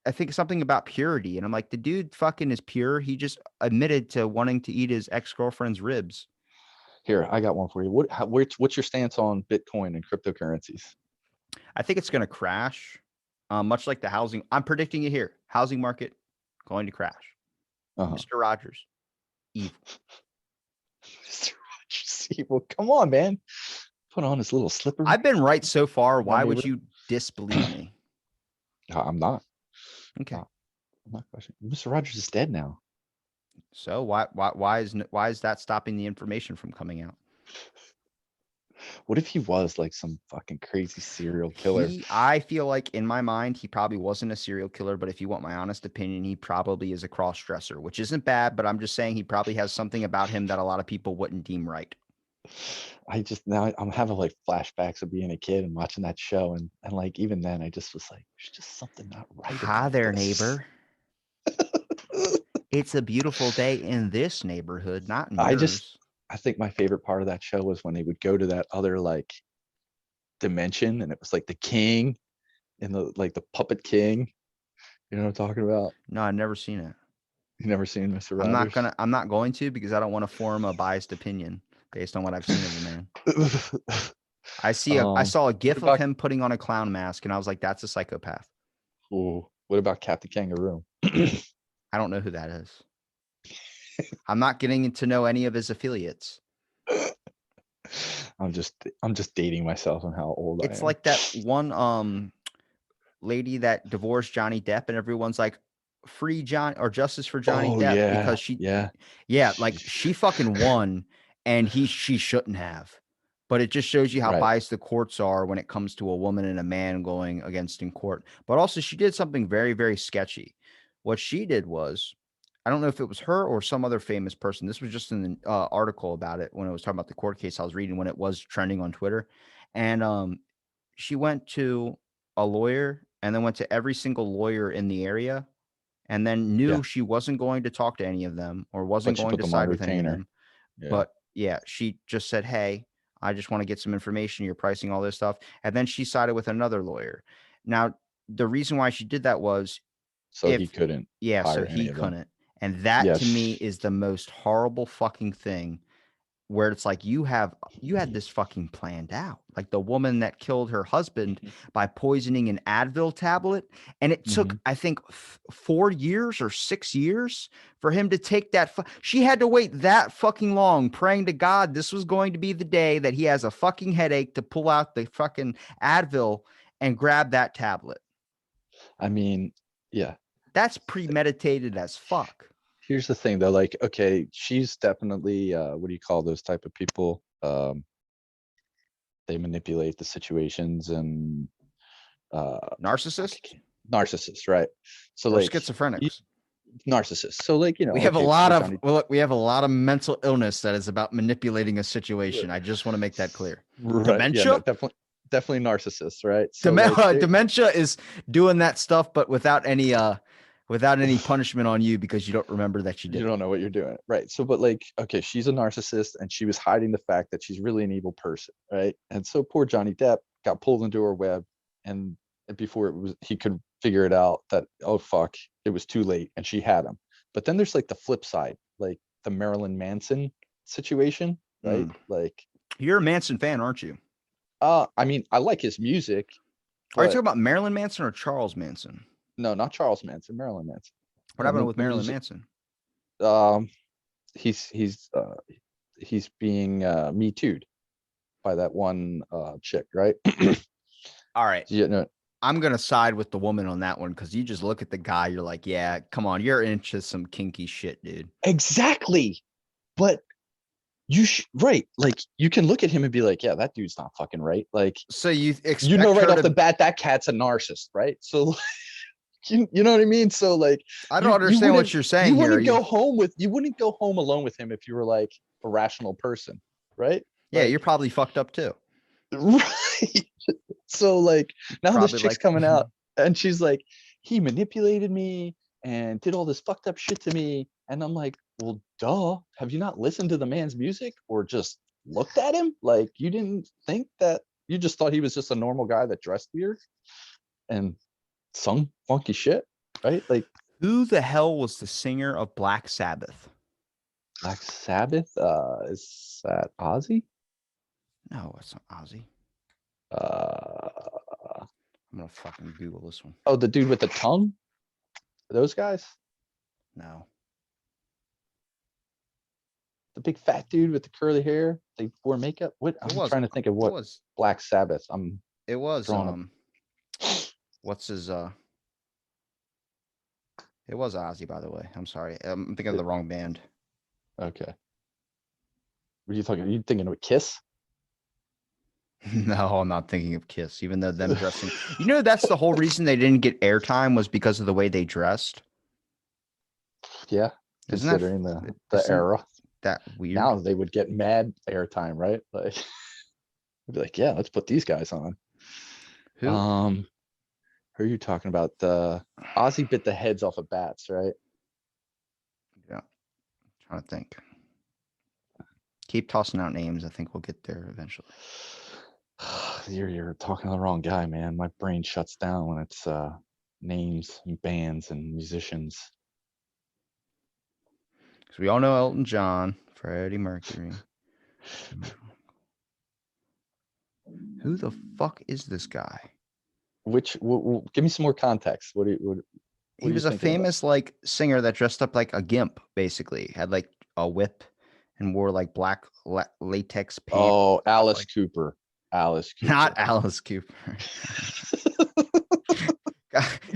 I think something about purity, and I'm like, the dude fucking is pure. He just admitted to wanting to eat his ex-girlfriend's ribs. Here, I got one for you. What's your stance on Bitcoin and cryptocurrencies? I think it's going to crash, much like the housing. I'm predicting it here. Housing market going to crash. Uh-huh. Mr. Rogers, evil. Mr. Rogers, well, come on, man. Put on his little slipper. I've been right so far. Why would neighbor. you disbelieve me? I'm not. Okay. I'm not questioning. Mr. Rogers is dead now. So why is that stopping the information from coming out? What if he was like some fucking crazy serial killer? I feel like in my mind, he probably wasn't a serial killer, but if you want my honest opinion, he probably is a cross dresser, which isn't bad, but I'm just saying he probably has something about him that a lot of people wouldn't deem right. I'm having like flashbacks of being a kid and watching that show, and like even then I just was like, there's just something not right Hi about there, this. neighbor. It's a beautiful day in this neighborhood, not in I just yours. I think my favorite part of that show was when they would go to that other like dimension, and it was like the king and the puppet king. You know what I'm talking about? No, I've never seen it. You never seen Mr. I'm not going to because I don't want to form a biased opinion based on what I've seen of the man. Rogers? I saw a What gif of about him putting on a clown mask and I was like, that's a psychopath. what about Captain Kangaroo? I don't know who that is. I'm not getting to know any of his affiliates. I'm just dating myself on how old I It's am. like that one lady that divorced Johnny Depp and everyone's like free John or justice for Johnny Oh Depp yeah, because she yeah. yeah, like she fucking won and she shouldn't have. But it just shows you how Right. biased the courts are when it comes to a woman and a man going against in court. But also she did something very, very sketchy. What she did was, I don't know if it was her or some other famous person. This was just in the article about it when I was talking about the court case I was reading when it was trending on Twitter. And she went to a lawyer and then went to every single lawyer in the area and then Yeah. knew she wasn't going to talk to any of them or wasn't But she going put to them on side with any of retainer. them. Yeah. But yeah, she just said, "Hey, I just want to get some information. You're pricing all this stuff." And then she sided with another lawyer. Now, the reason why she did that was So he if, couldn't yeah, so hire he any of them. couldn't. And that to me Yes. is the most horrible fucking thing where it's like you had this fucking planned out. Like the woman that killed her husband Mhm. by poisoning an Advil tablet, and it took Mhm. I think 4 years or 6 years for him to take that she had to wait that fucking long praying to God this was going to be the day that he has a fucking headache to pull out the fucking Advil and grab that tablet. I mean, yeah. That's premeditated as fuck. Here's the thing though, like, okay, she's definitely what do you call those type of people? They manipulate the situations and uh Narcissist narcissists, right? So or like schizophrenics. narcissists. So like, We have a okay, lot poor of Johnny. well, look, we have a lot of mental illness that is about manipulating a situation. I just want to make that clear. Right. Yeah, no, Dementia? definitely narcissists, right? So like they Dementia is doing that stuff, but without any punishment on you because you don't remember that you you did it. don't know what you're doing. Right. So but like, okay, she's a narcissist and she was hiding the fact that she's really an evil person, right? And so poor Johnny Depp got pulled into her web and before it was he could figure it out that oh fuck, it was too late and she had him. But then there's like the flip side, like the Marilyn Manson situation, right? Mm. Like You're a Manson fan, aren't you? I mean, I like his music, Are you but talking about Marilyn Manson or Charles Manson? no, not Charles Manson, Marilyn Manson. What Yeah, happened with the Marilyn music. Manson? Um, he's being me too'd by that one chick, right? All right. Yeah, no, I'm gonna side with the woman on that one because you just look at the guy, you're like, yeah, come on, you're into some kinky shit, dude. exactly. But right, like you can look at him and be like, yeah, that dude's not fucking right. Like So you you know expect right her off the to bat that cat's a narcissist, right? So you know what I mean? So like I don't you understand what wouldn't you're saying here. you wouldn't go home alone with him if you were like a rational person, right? Yeah, you're Like probably fucked up too. right. So like now this Probably chick's like coming out and she's like, he manipulated me and did all this fucked up shit to me. And I'm like, well, duh. Have you not listened to the man's music or just looked at him? Like you didn't think that you just thought he was just a normal guy that dressed weird and sung funky shit. right? Like Who the hell was the singer of Black Sabbath? Black Sabbath. Is that Ozzy? No, it's not Ozzy. Uh, I'm gonna fucking Google this one. oh, the dude with the tongue. Those guys. No. The big fat dude with the curly hair. They wore makeup. What? It I'm was. trying to think of It what was. Black Sabbath. I'm It was. drawing up. What's his? It was Ozzy, by the way. I'm sorry. I'm thinking of the wrong band. Okay. What are you talking? Are you thinking of Kiss? No, I'm not thinking of Kiss. Even though them dressing, that's the whole reason they didn't get airtime was because of the way they dressed. Yeah, Isn't that considering the isn't era. that weird? Now they would get mad airtime, right? Like, they'd be like, yeah, let's put these guys on. Who? Who are you talking about? Ozzy bit the heads off of bats, right? Yeah. Trying to think. Keep tossing out names. I think we'll get there eventually. You're talking to the wrong guy, man. My brain shuts down when it's names and bands and musicians. Because we all know Elton John, Freddie Mercury. Who the fuck is this guy? Which give me some more context. What He are you was a thinking about? famous like singer that dressed up like a gimp, basically. Had like a whip and wore like black latex pants. Oh, Alice like- Cooper. Alice Cooper. Not Alice Cooper.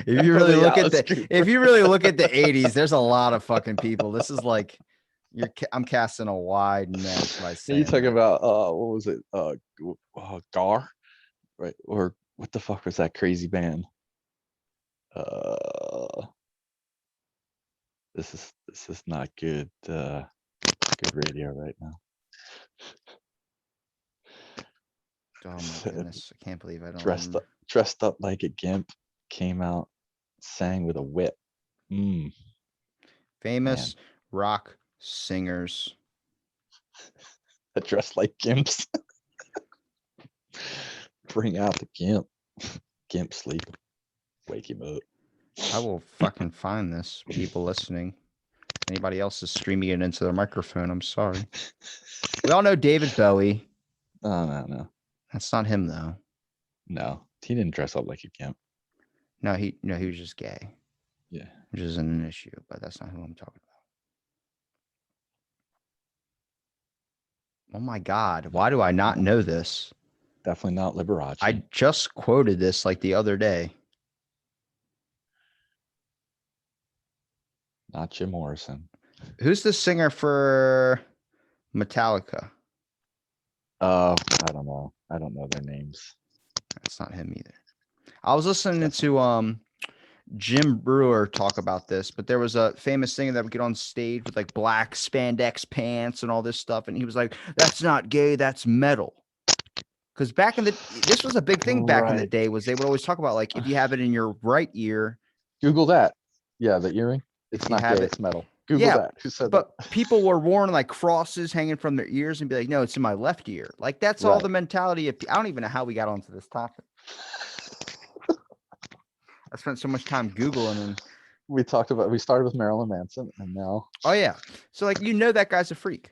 If you really look at if you really look at the 80s, there's a lot of fucking people. This is like I'm casting a wide net by saying You talking that. about what was it? Gar, right? Or what the fuck was that crazy band? This is not good. Good radio right now. Oh my goodness, I can't believe I don't dressed up like a gimp, came out, sang with a whip. Famous rock singers. That dressed like gimps. Bring out the gimp. Gimp sleep. Wake him up. I will fucking find this. People listening. Anybody else is streaming it into their microphone. I'm sorry. We all know David Bowie. Oh, no. That's not him though. No, he didn't dress up like a gimp. No, he was just gay. Yeah. Which isn't an issue, but that's not who I'm talking about. Oh my God. Why do I not know this? Definitely not Liberace. I just quoted this like the other day. Not Jim Morrison. Who's the singer for Metallica? I don't know. I don't know their names. That's not him either. I was listening to Jim Brewer talk about this, but there was a famous singer that would get on stage with like black spandex pants and all this stuff, and he was like, "That's not gay, that's metal." Because this was a big thing back in the day, was they would always talk about like if you have it in your right ear. Google that. Yeah, the earring. It's not gay, it's metal. Google that. Who said that? But people were wearing like crosses hanging from their ears and be like, "No, it's in my left ear." Like that's all the mentality of. I don't even know how we got onto this topic. I spent so much time Googling and we started with Marilyn Manson and now. Oh yeah. So like, that guy's a freak.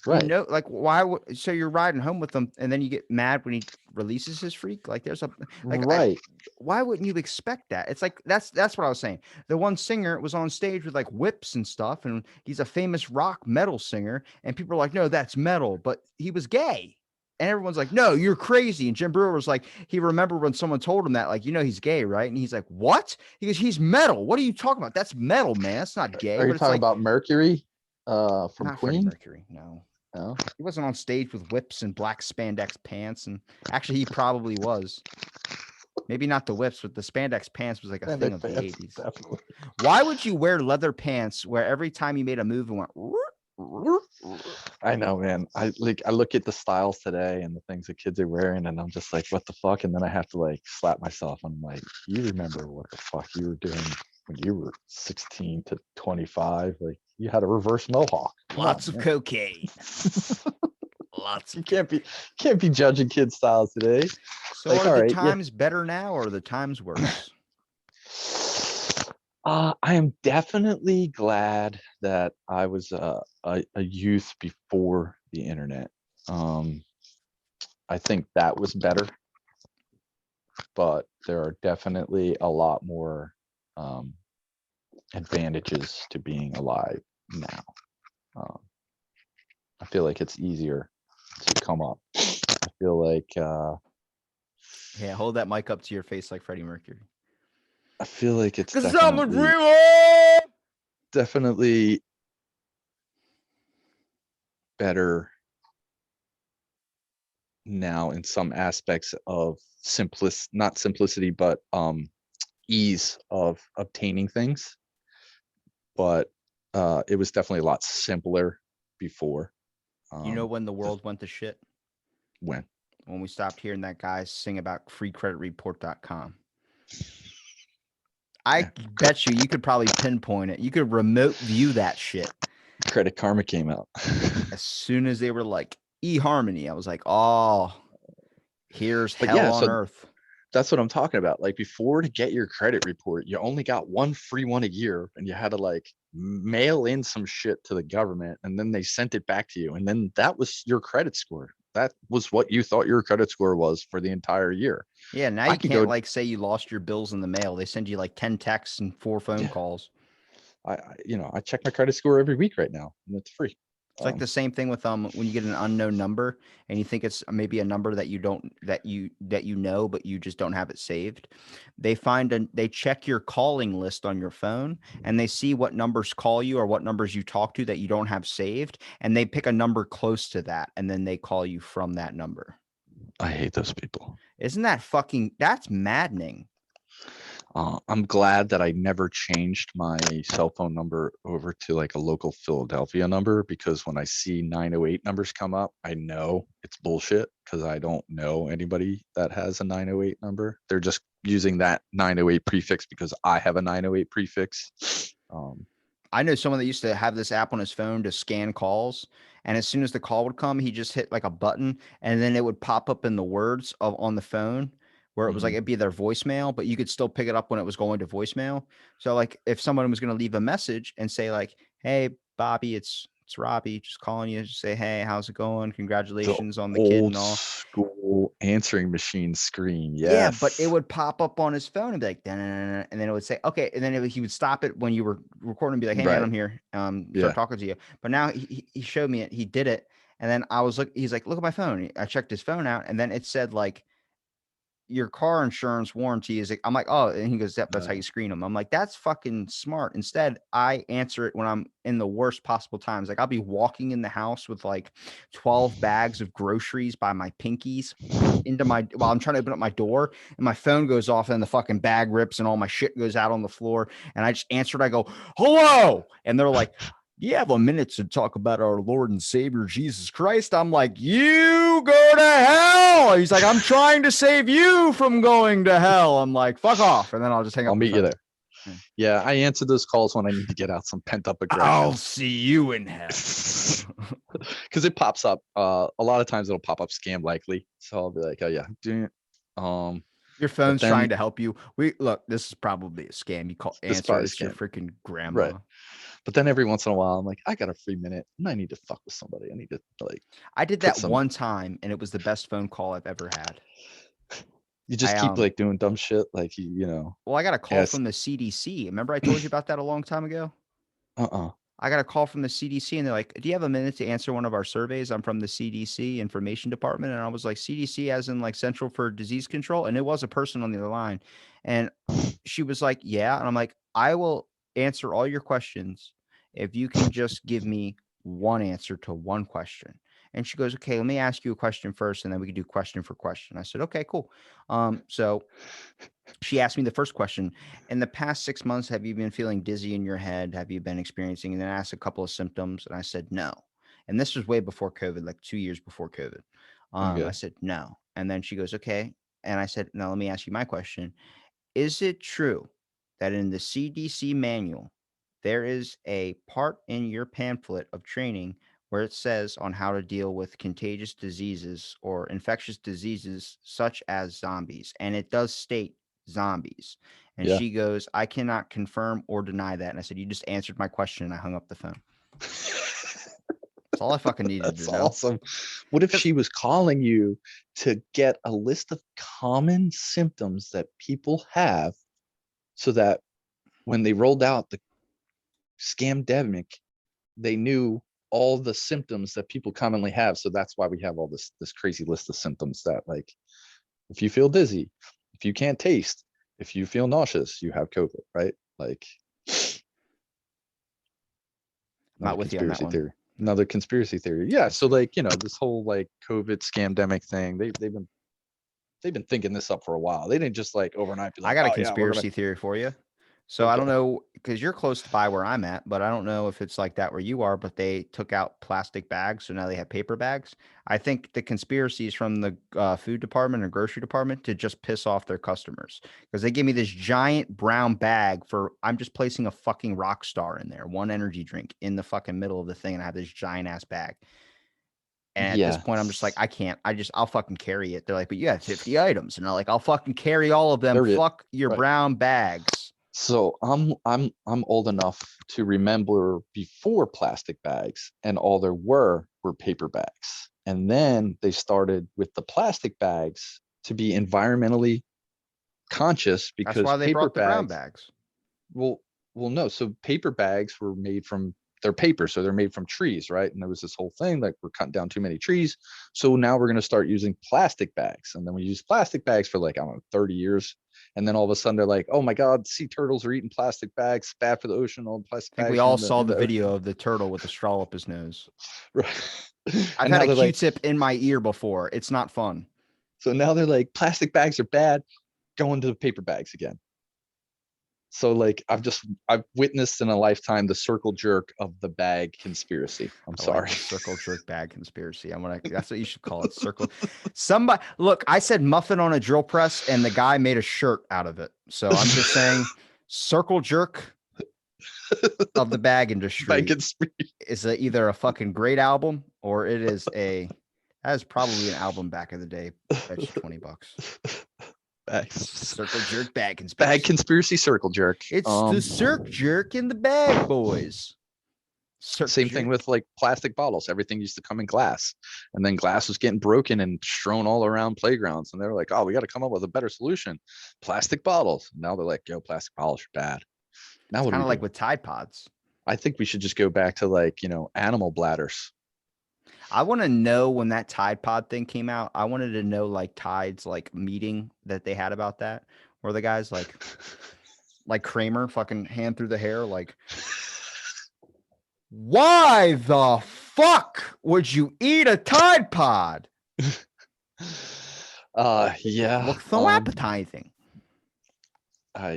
Right. Like why would, so you're riding home with him and then you get mad when he releases his freak? Like there's a, like, right. Why wouldn't you expect that? It's like, that's what I was saying. The one singer was on stage with like whips and stuff, and he's a famous rock metal singer, and people are like, "No, that's metal," but he was gay. And everyone's like, "No, you're crazy." And Jim Brewer was like, he remembered when someone told him that, like, he's gay, right? And he's like, "What?" He goes, "He's metal. What are you talking about? That's metal, man. That's not gay." Are you talking about Mercury from not Queen? Mercury, no. No, he wasn't on stage with whips and black spandex pants. And actually, he probably was. Maybe not the whips, but the spandex pants was like a thing of the 80s. Definitely. Why would you wear leather pants where every time you made a move it went? I know, man. I look at the styles today and the things that kids are wearing, and I'm just like, what the fuck? And then I have to like slap myself. I'm like, you remember what the fuck you were doing when you were 16 to 25? Like you had a reverse mohawk. Lots of cocaine. Lots. You can't be judging kids' styles today. So like, are the times better now or are the times worse? I am definitely glad that I was a youth before the internet. Um, I think that was better, but there are definitely a lot more um, advantages to being alive now. Um, I feel like it's easier to come up. I feel like Yeah, hold that mic up to your face like Freddie Mercury. it's 'Cause I'm a definitely dreamer. definitely better now in some aspects of not simplicity, but ease of obtaining things. But it was definitely a lot simpler before. You know Um, when the the, world went to shit? when When we stopped hearing that guy sing about freecreditreport.com. I yeah, bet you could probably pinpoint it. You could remote view that shit. Credit Karma came out. As soon as they were like eHarmony, I was like, oh, here's But hell yeah, on so earth. that's what I'm talking about. Like before, to get your credit report, you only got one free one a year, and you had to like mail in some shit to the government, and then they sent it back to you, and then that was your credit score. That was what you thought your credit score was for the entire year. Yeah, now I you could can't go, like say you lost your bills in the mail. They send you like 10 texts and 4 phone yeah, calls. I check my credit score every week right now, and it's free. It's like the same thing with when you get an unknown number and you think it's maybe a number that you don't that you know but you just don't have it saved. They check your calling list on your phone and they see what numbers call you or what numbers you talk to that you don't have saved and they pick a number close to that and then they call you from that number. I hate those people. Isn't that that's maddening? I'm glad that I never changed my cell phone number over to like a local Philadelphia number, because when I see 908 numbers come up, I know it's bullshit because I don't know anybody that has a 908 number. They're just using that 908 prefix because I have a 908 prefix. Um, I know someone that used to have this app on his phone to scan calls, and as soon as the call would come, he just hit like a button, and then it would pop up in the words on the phone where it was like mhm. it'd be their voicemail, but you could still pick it up when it was going to voicemail. So like if someone was going to leave a message and say like, "Hey Bobby, it's Robbie, just calling you, just say hey, how's it going? The Congratulations on the kid old and all." school answering machine screen. Yeah, but it Yes. would pop up on his phone and be like, "Da-na-na-na," and then it would say, okay. And then he would stop it when you were recording and be like, hey man, Right. I'm here. Start Yeah. talking to you. But now he showed me it. He did it. And then I was he's like, look at my phone. I checked his phone out and then it said like your car insurance warranty is like, I'm like, oh, and he goes, yep, that's how Uh, you screen them. I'm like, that's fucking smart. Instead, I answer it when I'm in the worst possible times. Like I'll be walking in the house with like 12 bags of groceries by my pinkies into my while I'm trying to open up my door and my phone goes off and the fucking bag rips and all my shit goes out on the floor. And I just answered, I go, hello. And they're like, you have a minute to talk about our Lord and Savior Jesus Christ. I'm like, you go to hell. He's like, I'm trying to save you from going to hell. I'm like, fuck off. And then I'll just hang I'll up the meet you phone. there. Yeah, I answer those calls when I need to get out some pent up I'll aggression. see you in hell. Because it pops up. A lot of times it'll pop up scam likely. So I'll be like, oh yeah, um, Your but phone's trying then to help you. We look, this is probably a scam. You call it's answer it, probably a it's your scam. freaking Right. grandma. But then every once in a while, I'm like, I got a free minute and I need to fuck with somebody. I need to like I did put that some, one time and it was the best phone call I've ever had. you I just keep like doing dumb shit. Like, well, I got a call ask, from the CDC. Remember I told you about that a long time ago? uh-uh. I got a call from the CDC and they're like, "Do you have a minute to answer one of our surveys? I'm from the CDC information department." And I was like, "CDC as in like Central for Disease Control?" And it was a person on the other line. And she was like, "Yeah." And I'm like, "I will answer all your questions if you can just give me one answer to one question." And she goes, "Okay, let me ask you a question first, and then we can do question for question." I said, "Okay, cool." So she asked me the first question. In the past 6 months, have you been feeling dizzy in your head? Have you been experiencing? And then I asked a couple of symptoms, and I said no. And this was way before COVID, like 2 years before COVID. I Okay. said no. And then she goes, okay. And I said, now let me ask you my question. Is it true that in the CDC manual, there is a part in your pamphlet of training where it says on how to deal with contagious diseases or infectious diseases such as zombies? And it does state zombies. And Yeah. she goes, I cannot confirm or deny that. And I said, you just answered my question. And I hung up the phone. That's all I fucking needed to That's know. awesome. What if she was calling you to get a list of common symptoms that people have so that when they rolled out the scamdemic, they knew all the symptoms that people commonly have. So that's why we have all this crazy list of symptoms that, like, if you feel dizzy, if you can't taste, if you feel nauseous, you have COVID, right? Like, I'm another not with you on that conspiracy one. theory. Another conspiracy theory. Yeah. So like, this whole like COVID scamdemic thing, they've been thinking this up for a while. They didn't just like overnight be I like, got a oh yeah, we're gonna. conspiracy theory for you. So I don't Okay. know, because you're close to by where I'm at, but I don't know if it's like that where you are, but they took out plastic bags. So now they have paper bags. I think the conspiracy is from the food department or grocery department to just piss off their customers, because they give me this giant brown bag for, I'm just placing a fucking rock star in there, one energy drink in the fucking middle of the thing. And I have this giant ass bag. And at this Yeah. point, I'm just like, I can't. I'll fucking carry it. They're like, but you have 50 items. And I'm like, I'll fucking carry all of them. There it. Fuck your Right. brown bags. So I'm old enough to remember before plastic bags, and all there were paper bags. And then they started with the plastic bags to be environmentally conscious That's because why they paper brought the brown bags, bags. well, no. So paper bags were made from, they're paper, so they're made from trees, right? And there was this whole thing like, we're cutting down too many trees, so now we're going to start using plastic bags. And then we use plastic bags for like, I don't know, 30 years, and then all of a sudden they're like, oh my god, sea turtles are eating plastic bags, bad for the ocean, all the plastic I think we bags are all in the saw in the the ocean. video of the turtle with the straw up his nose. Right. I've And had now a they're like, Q-tip in my ear before. It's not fun. so now they're like, plastic bags are bad, going to the paper bags again. So like, I've witnessed in a lifetime the circle jerk of the bag conspiracy. I'm I like sorry. the circle jerk bag conspiracy. That's what you should call it. Circle. Somebody look, I said muffin on a drill press and the guy made a shirt out of it. So I'm just saying circle jerk of the bag Bag industry conspiracy. is either a fucking great album or it is that is probably an album back in the day. Bet you $20. Circle jerk bag Bag conspiracy. conspiracy circle jerk. It's the circ jerk in the bag, boys. Circ Same thing jerk. with like plastic bottles. Everything used to come in glass, and then glass was getting broken and strewn all around playgrounds. And they were like, "Oh, we got to come up with a better solution. Plastic bottles." Now they're like, "Yo, plastic bottles are bad." Now It's what do kind we of like do? with Tide Pods. I think we should just go back to like, animal bladders. I want to know when that Tide Pod thing came out. I wanted to know like Tide's like meeting that they had about that, where the guys like Kramer fucking hand through the hair, like, why the fuck would you eat a Tide Pod? Yeah. Looks so appetizing.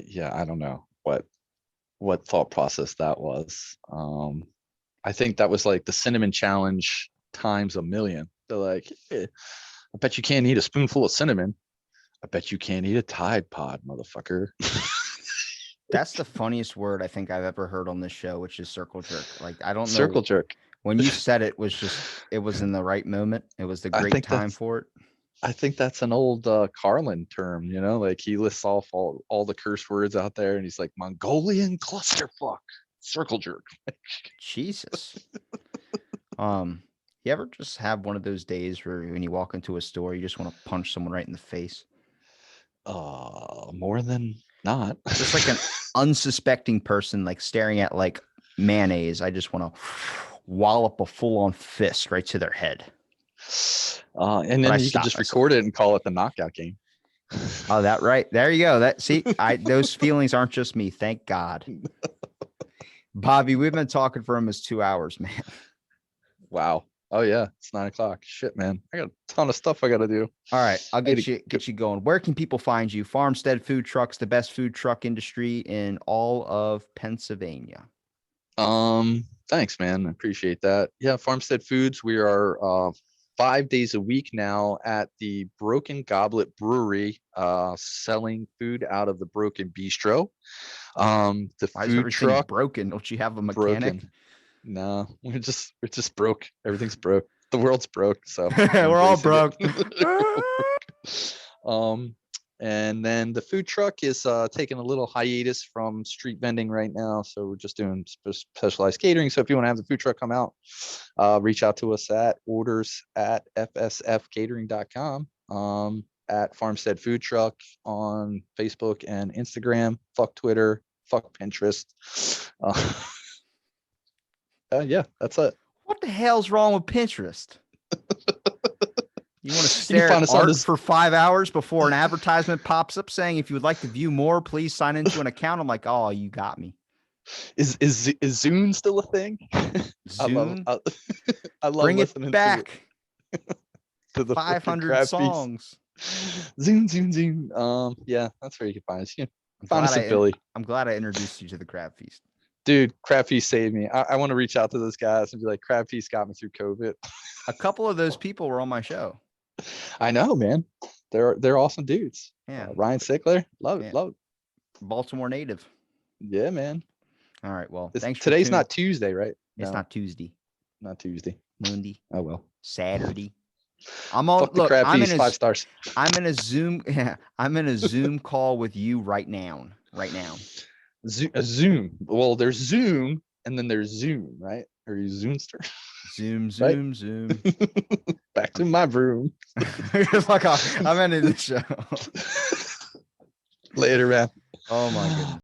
Yeah, I don't know what thought process that was. I think that was like the cinnamon challenge times a million. They're like, I bet you can't eat a spoonful of cinnamon. I bet you can't eat a Tide Pod, motherfucker. That's the funniest word I think I've ever heard on this show, which is circle jerk. Like, I don't Circle know, jerk. when you said it was in the right moment. It was the I great think time that's for it. I think that's an old Carlin term, like he lists off all the curse words out there, and he's like, Mongolian clusterfuck, circle jerk. Jesus. You ever just have one of those days where when you walk into a store, you just want to punch someone right in the face? More than not. Just like an unsuspecting person, like staring at like mayonnaise. I just want to wallop a full on fist right to their head. And But I then you could stopped just myself. record it and call it the knockout game. Oh, that right. There you go. Those feelings aren't just me. Thank God. Bobby, we've been talking for almost 2 hours, man. Wow. Oh yeah, it's 9 o'clock. Shit, man. I got a ton of stuff I gotta do. All right, I'll I need to get you going. Where can people find you? Farmstead Food Trucks, the best food truck industry in all of Pennsylvania. Thanks, man. I appreciate that. Yeah, Farmstead Foods. We are 5 days a week now at the Broken Goblet Brewery, selling food out of the Broken Bistro. The Why is food everything truck broken? Don't you have a mechanic? broken. No, we're just broke. Everything's broke. The world's broke, so we We're all embracing broke. it. um And then the food truck is taking a little hiatus from street vending right now. So we're just doing specialized catering. So if you want to have the food truck come out, reach out to us at orders@fsfcatering.com, at Farmstead Food Truck on Facebook and Instagram. Fuck Twitter, fuck Pinterest. Yeah, that's it. What the hell's wrong with Pinterest? You want to You can stare find at us on art this. for 5 hours before an advertisement pops up saying, if you would like to view more, please sign into an account. I'm like, oh, you got me. Is Zune still a thing? Zune? I love Bring it listening back. to the freaking 500 crab feast. songs. Zoom. Yeah, that's where you can find us. You can find us in Philly. I'm glad I introduced you to the Crab Feast. Dude, Crab Feast saved me. I want to reach out to those guys and be like, Crab Feast got me through COVID. A couple of those people were on my show. I know, man. They're awesome dudes. Yeah. Ryan Sickler, love it. Baltimore native. Yeah, man. All right. Well, thanks. Today's not Tuesday, right? It's not Tuesday. Not Tuesday. Monday. Oh well. Saturday. I'm on. Fuck the Look, Crab I'm Feast, in 5 stars. I'm in a Zoom. Yeah, I'm in a Zoom call with you right now. Right now. Zoom. Well, there's Zoom and then there's Zoom, right? Are you Zoomster? Zoom. Right? Zoom. Back to my room. Fuck off. I'm ending the show. Later, man. Oh my goodness.